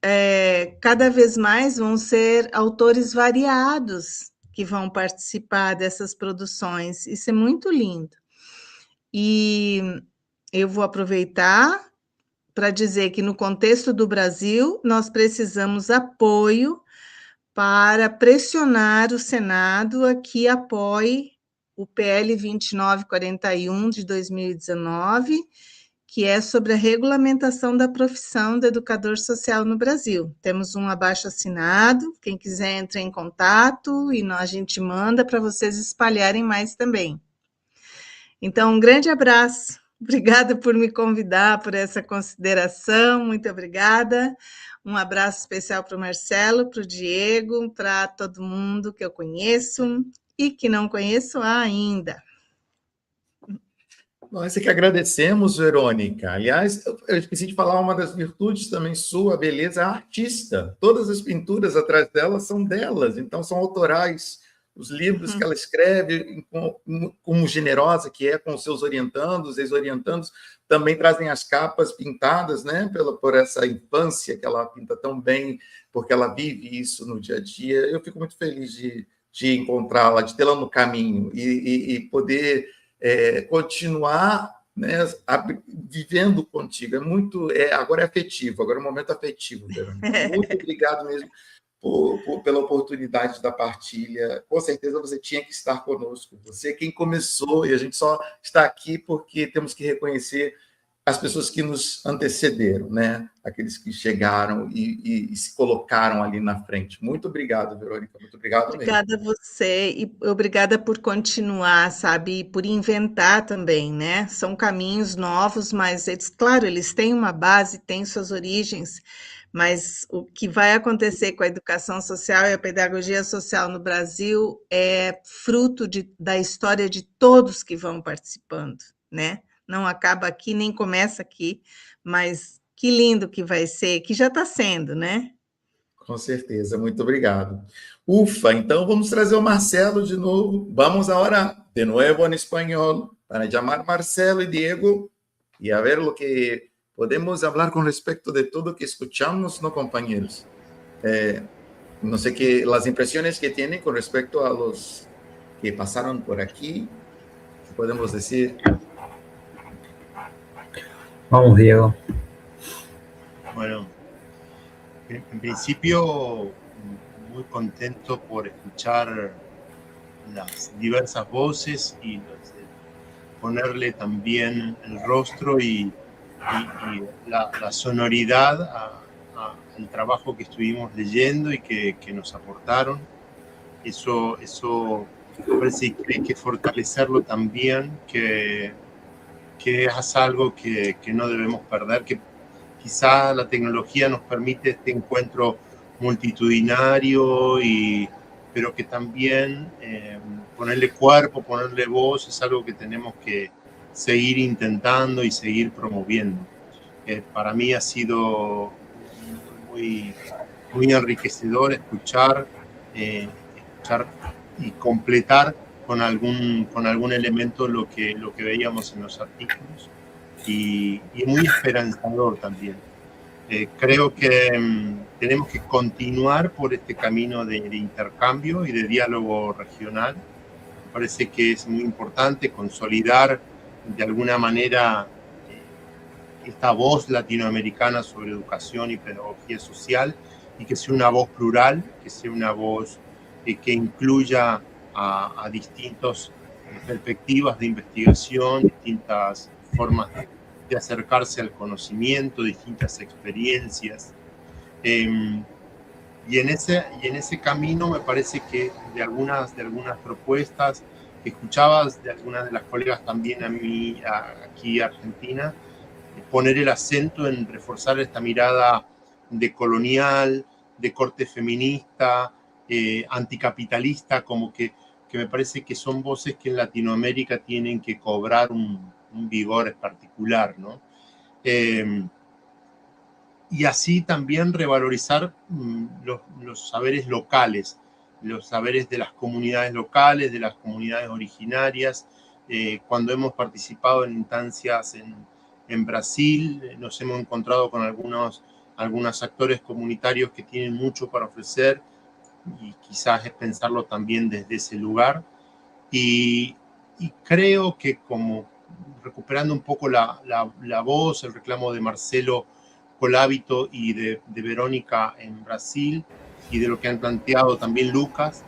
cada vez mais vão ser autores variados que vão participar dessas produções. Isso é muito lindo. E eu vou aproveitar para dizer que no contexto do Brasil, nós precisamos apoio para pressionar o Senado a que apoie o PL 2941 de 2019, que é sobre a regulamentação da profissão de educador social no Brasil. Temos um abaixo-assinado, quem quiser entra em contato e a gente manda para vocês espalharem mais também. Então, um grande abraço. Obrigada por me convidar, por essa consideração, muito obrigada. Um abraço especial para o Marcelo, para o Diego, para todo mundo que eu conheço e que não conheço ainda. Nós é que agradecemos, Verônica. Aliás, eu esqueci de falar uma das virtudes também sua, a beleza, a artista. Todas as pinturas atrás dela são delas, então são autorais. Os livros que ela escreve, como generosa que é com os seus orientandos, ex-orientandos, também trazem as capas pintadas, né, por essa infância que ela pinta tão bem, porque ela vive isso no dia a dia. Eu fico muito feliz de encontrá-la, de tê-la no caminho e poder continuar, né, vivendo contigo. Agora é afetivo, agora é um momento afetivo, Verônica. Muito obrigado mesmo pela oportunidade da partilha. Com certeza você tinha que estar conosco. Você é quem começou, e a gente só está aqui porque temos que reconhecer as pessoas que nos antecederam, né? Aqueles que chegaram e se colocaram ali na frente. Muito obrigado, Verônica. Muito obrigado mesmo. Obrigada a você e obrigada por continuar, sabe? E por inventar também, né? São caminhos novos, mas claro, eles têm uma base, têm suas origens, mas o que vai acontecer com a educação social e a pedagogia social no Brasil é fruto da história de todos que vão participando, né? Não acaba aqui, nem começa aqui, mas que lindo que vai ser, que já está sendo, né? Com certeza, muito obrigado. Ufa, então vamos trazer o Marcelo de novo. Vamos agora de novo em espanhol para chamar Marcelo e Diego e a ver o que podemos falar com respeito de tudo que escuchamos, ¿no, compañeros? No sé qué, las impresiones que tienen con respecto a los que pasaron por aquí, ¿qué podemos decir? Vamos, Diego. Bueno, en principio, muy contento por escuchar las diversas voces y ponerle también el rostro y la sonoridad al trabajo que estuvimos leyendo y que nos aportaron. Eso me parece que hay que fortalecerlo también, que es algo que no debemos perder, que quizá la tecnología nos permite este encuentro multitudinario, pero que también ponerle cuerpo, ponerle voz, es algo que tenemos que seguir intentando y seguir promoviendo. Para mí ha sido muy muy enriquecedor escuchar y completar con algún elemento lo que veíamos en los artículos, y muy esperanzador también. Creo que tenemos que continuar por este camino de intercambio y de diálogo regional. Me parece que es muy importante consolidar de alguna manera esta voz latinoamericana sobre educación y pedagogía social, y que sea una voz plural, que sea una voz que incluya a distintas perspectivas de investigación, distintas formas de acercarse al conocimiento, distintas experiencias. Y en ese camino me parece que de algunas propuestas que escuchabas de algunas de las colegas también aquí Argentina, poner el acento en reforzar esta mirada decolonial, de corte feminista, anticapitalista, como que me parece que son voces que en Latinoamérica tienen que cobrar un vigor particular, ¿no? Y así también revalorizar los saberes locales, los saberes de las comunidades locales, de las comunidades originarias. Cuando hemos participado en instancias en Brasil, nos hemos encontrado con algunos actores comunitarios que tienen mucho para ofrecer, y quizás es pensarlo también desde ese lugar. Y creo que, como recuperando un poco la voz, el reclamo de Marcelo Colábito y de Verónica en Brasil, y de lo que han planteado también Lucas,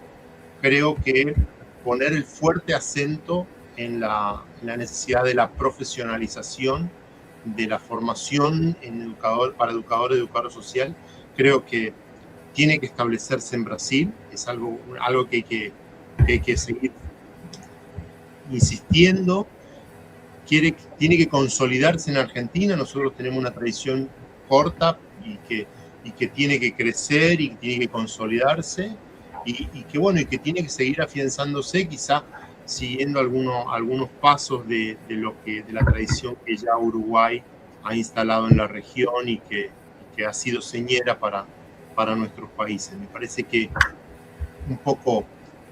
creo que poner el fuerte acento en la necesidad de la profesionalización, de la formación para educador social, creo que tiene que establecerse en Brasil. Es algo que hay que seguir insistiendo. Tiene que consolidarse en Argentina. Nosotros tenemos una tradición corta y que tiene que crecer y tiene que consolidarse, y que tiene que seguir afianzándose, quizá siguiendo algunos pasos de la tradición que ya Uruguay ha instalado en la región y que ha sido señera para nuestros países. Me parece que un poco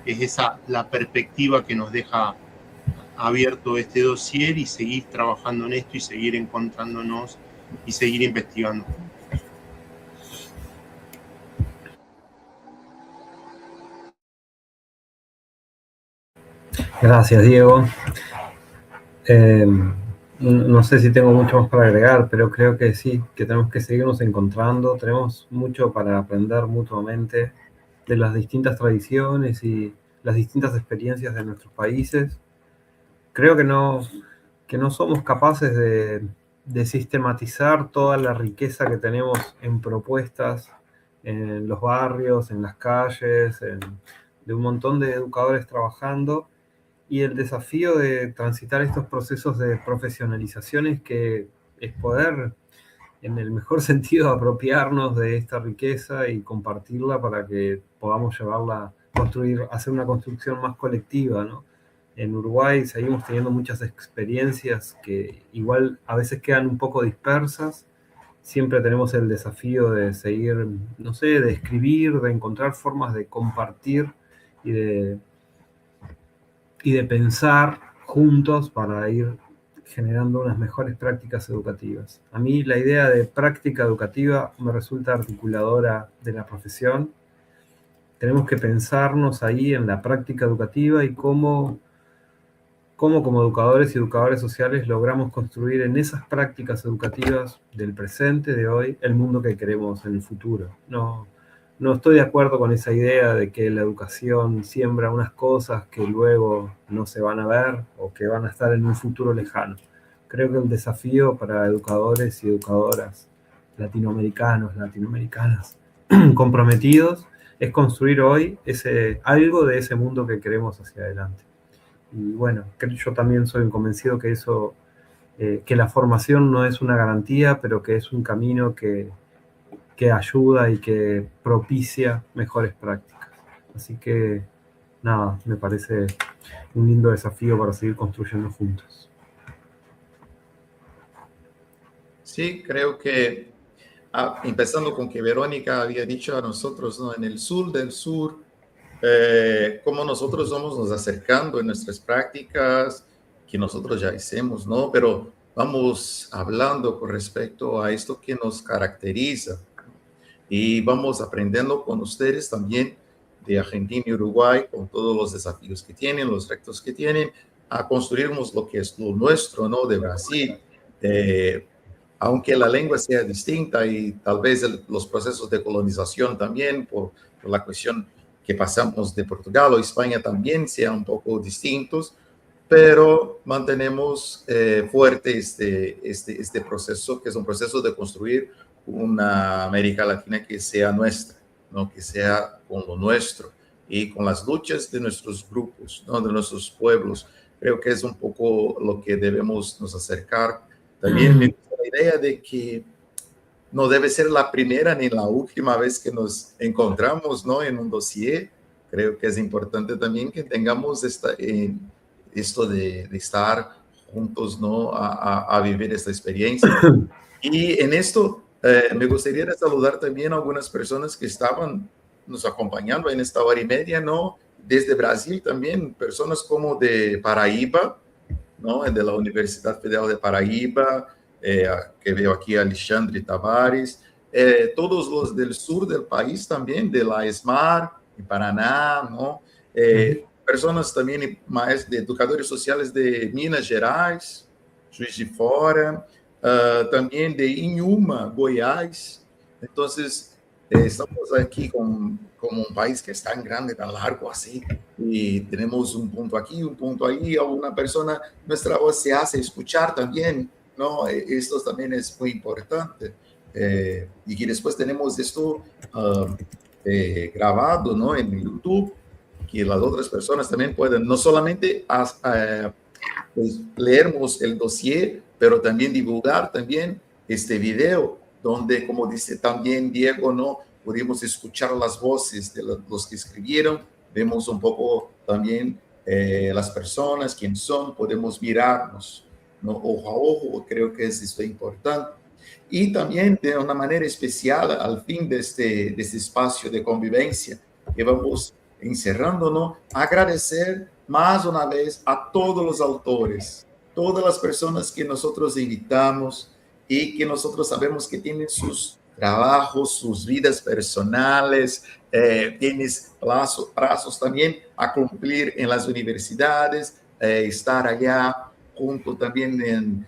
es esa la perspectiva que nos deja abierto este dossier, y seguir trabajando en esto y seguir encontrándonos y seguir investigando. Gracias, Diego. No sé si tengo mucho más para agregar, pero creo que sí, que tenemos que seguirnos encontrando. Tenemos mucho para aprender mutuamente de las distintas tradiciones y las distintas experiencias de nuestros países. Creo que no somos capaces de sistematizar toda la riqueza que tenemos en propuestas en los barrios, en las calles, de un montón de educadores trabajando, y el desafío de transitar estos procesos de profesionalización es poder, en el mejor sentido, apropiarnos de esta riqueza y compartirla para que podamos llevarla, hacer una construcción más colectiva, ¿no? En Uruguay seguimos teniendo muchas experiencias que igual a veces quedan un poco dispersas. Siempre tenemos el desafío de seguir, no sé, de escribir, de encontrar formas de compartir y de pensar juntos para ir generando unas mejores prácticas educativas. A mí la idea de práctica educativa me resulta articuladora de la profesión. Tenemos que pensarnos ahí en la práctica educativa y cómo como educadores y educadores sociales logramos construir en esas prácticas educativas del presente, de hoy, el mundo que queremos en el futuro. No estoy de acuerdo con esa idea de que la educación siembra unas cosas que luego no se van a ver o que van a estar en un futuro lejano. Creo que el desafío para educadores y educadoras latinoamericanas comprometidos es construir hoy algo de ese mundo que queremos hacia adelante. Y bueno, yo también soy convencido que que la formación no es una garantía, pero que es un camino que ayuda y que propicia mejores prácticas. Así que, nada, me parece un lindo desafío para seguir construyendo juntos. Sí, creo que empezando con que Verónica había dicho a nosotros, ¿no? En el sur del sur, cómo nosotros vamos nos acercando en nuestras prácticas, que nosotros ya hicimos, ¿no? Pero vamos hablando con respecto a esto que nos caracteriza y vamos aprendiendo con ustedes también de Argentina y Uruguay, con todos los desafíos que tienen, los retos que tienen, a construirnos lo que es lo nuestro, ¿no? De Brasil, aunque la lengua sea distinta y tal vez los procesos de colonización también, por la cuestión que pasamos de Portugal o España también sean un poco distintos, pero mantenemos fuerte este proceso, que es un proceso de construir una América Latina que sea nuestra, ¿no? Que sea con lo nuestro y con las luchas de nuestros grupos, ¿no? De nuestros pueblos. Creo que es un poco lo que debemos nos acercar. También me gusta la idea de que no debe ser la primera ni la última vez que nos encontramos, ¿no? En un dossier. Creo que es importante también que tengamos esto de estar juntos, ¿no? A vivir esta experiencia. Y en esto me gustaría saludar también a algunas personas que estaban nos acompañando en esta hora y media, ¿no? Desde Brasil también, personas como de Paraíba, ¿no? De la Universidad Federal de Paraíba, que veo aquí a Alexandre Tavares, todos los del sur del país también, de la ESMAR, en Paraná, ¿no? Personas también más de educadores sociales de Minas Gerais, Juiz de Fora, también de Inhuma, Goiás. Entonces, estamos aquí como un país que es tan grande, tan largo así, y tenemos un punto aquí, un punto ahí, alguna persona, nuestra voz se hace escuchar también, ¿no? Esto también es muy importante. Y que después tenemos esto grabado, ¿no? En YouTube, que las otras personas también pueden, no solamente pues, leernos el dossier, pero también divulgar también este video, donde, como dice también Diego, ¿no? Pudimos escuchar las voces de los que escribieron, vemos un poco también las personas, quiénes son, podemos mirarnos, ¿no? Ojo a ojo, creo que es importante. Y también de una manera especial, al fin de este espacio de convivencia, que vamos encerrando, ¿no? Agradecer más una vez a todos los autores, todas las personas que nosotros invitamos y que nosotros sabemos que tienen sus trabajos, sus vidas personales, tienen plazos también a cumplir en las universidades, estar allá junto también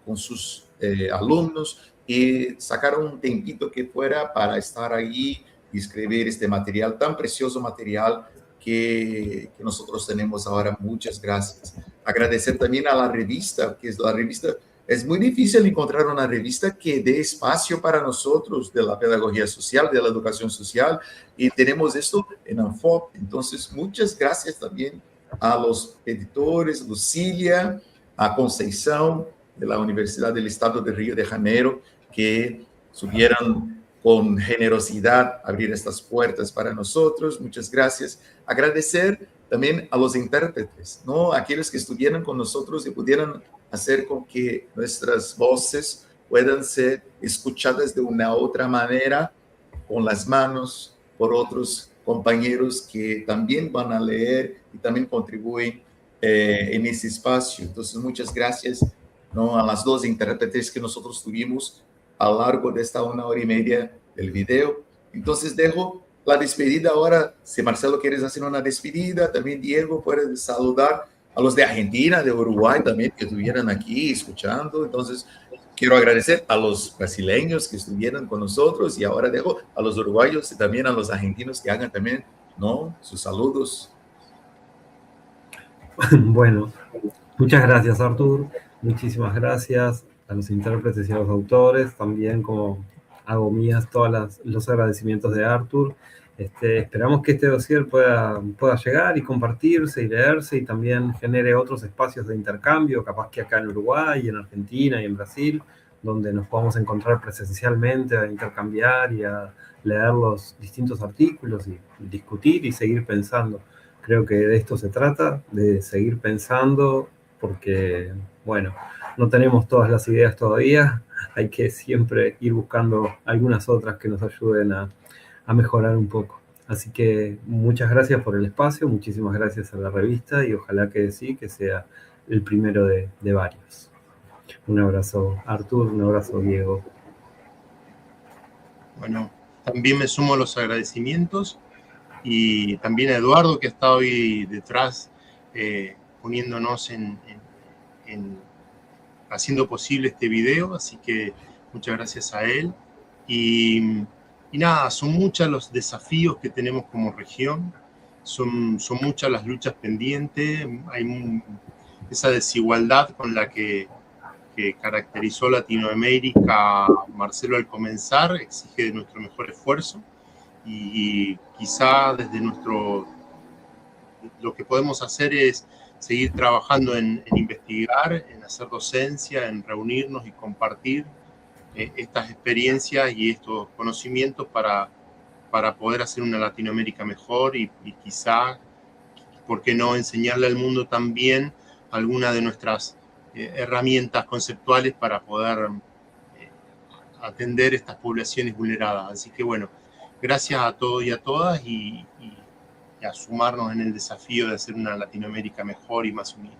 con sus alumnos y sacar un tiempito que fuera para estar ahí y escribir este material, tan precioso material que nosotros tenemos ahora. Muchas gracias. Agradecer también a la revista, que es la revista. Es muy difícil encontrar una revista que dé espacio para nosotros de la pedagogía social, de la educación social, y tenemos esto en ANFOP. Entonces, muchas gracias también a los editores, Lucilia, a Conceição, de la Universidad del Estado de Río de Janeiro, que subieron con generosidad abrir estas puertas para nosotros. Muchas gracias. Agradecer también a los intérpretes, ¿no? Aquellos que estuvieron con nosotros y pudieran hacer con que nuestras voces puedan ser escuchadas de una otra manera, con las manos, por otros compañeros que también van a leer y también contribuyen en ese espacio. Entonces, muchas gracias, ¿no? A las dos intérpretes que nosotros tuvimos a lo largo de esta 1 hora y media del video. Entonces, dejo la despedida ahora. Si Marcelo quieres hacer una despedida, también Diego puede saludar a los de Argentina, de Uruguay también, que estuvieran aquí escuchando. Entonces, quiero agradecer a los brasileños que estuvieron con nosotros y ahora dejo a los uruguayos y también a los argentinos que hagan también, ¿no? Sus saludos. Bueno, muchas gracias, Artur. Muchísimas gracias a los intérpretes y a los autores. También, como hago mías todos los agradecimientos de Artur. Esperamos que este dossier pueda llegar y compartirse y leerse, y también genere otros espacios de intercambio, capaz que acá en Uruguay, en Argentina y en Brasil, donde nos podamos encontrar presencialmente a intercambiar y a leer los distintos artículos y discutir y seguir pensando. Creo que de esto se trata, de seguir pensando, porque, bueno, no tenemos todas las ideas todavía, hay que siempre ir buscando algunas otras que nos ayuden a mejorar un poco. Así que muchas gracias por el espacio, muchísimas gracias a la revista y ojalá que sí, que sea el primero de varios. Un abrazo, Artur, un abrazo, Diego. Bueno, también me sumo a los agradecimientos y también a Eduardo, que está hoy detrás poniéndonos haciendo posible este video, así que muchas gracias a él. Y nada, son muchos los desafíos que tenemos como región, son muchas las luchas pendientes, hay esa desigualdad con la que caracterizó Latinoamérica Marcelo al comenzar, exige de nuestro mejor esfuerzo y quizá desde lo que podemos hacer es seguir trabajando en investigar, en hacer docencia, en reunirnos y compartir estas experiencias y estos conocimientos para poder hacer una Latinoamérica mejor y quizá, ¿por qué no?, enseñarle al mundo también alguna de nuestras herramientas conceptuales para poder atender estas poblaciones vulneradas. Así que bueno, gracias a todos y a todas y a sumarnos en el desafío de hacer una Latinoamérica mejor y más unida.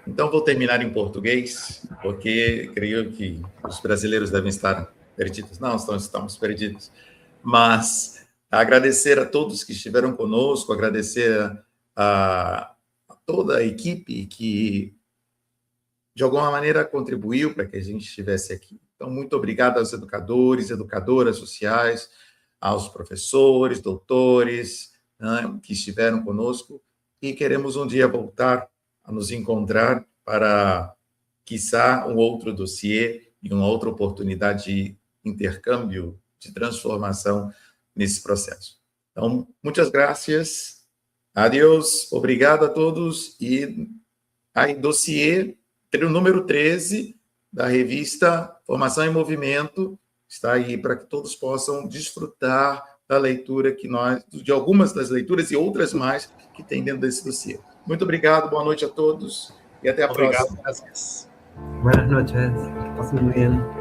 Então, vou terminar em português, porque creio que os brasileiros devem estar perdidos. Não, estamos perdidos. Mas agradecer a todos que estiveram conosco, agradecer a toda a equipe que, de alguma maneira, contribuiu para que a gente estivesse aqui. Então, muito obrigado aos educadores, educadoras sociais, aos professores, doutores, né, que estiveram conosco e queremos um dia voltar a nos encontrar para, quiçá, um outro dossiê e uma outra oportunidade de intercâmbio, de transformação nesse processo. Então, muitas graças, adeus, obrigado a todos e aí, dossiê, o número 13 da revista Formação em Movimento, está aí para que todos possam desfrutar da leitura de algumas das leituras e outras mais que tem dentro desse dossiê. Muito obrigado, boa noite a todos e até a próxima. Gracias. Buenas noches, que pasen muy bien.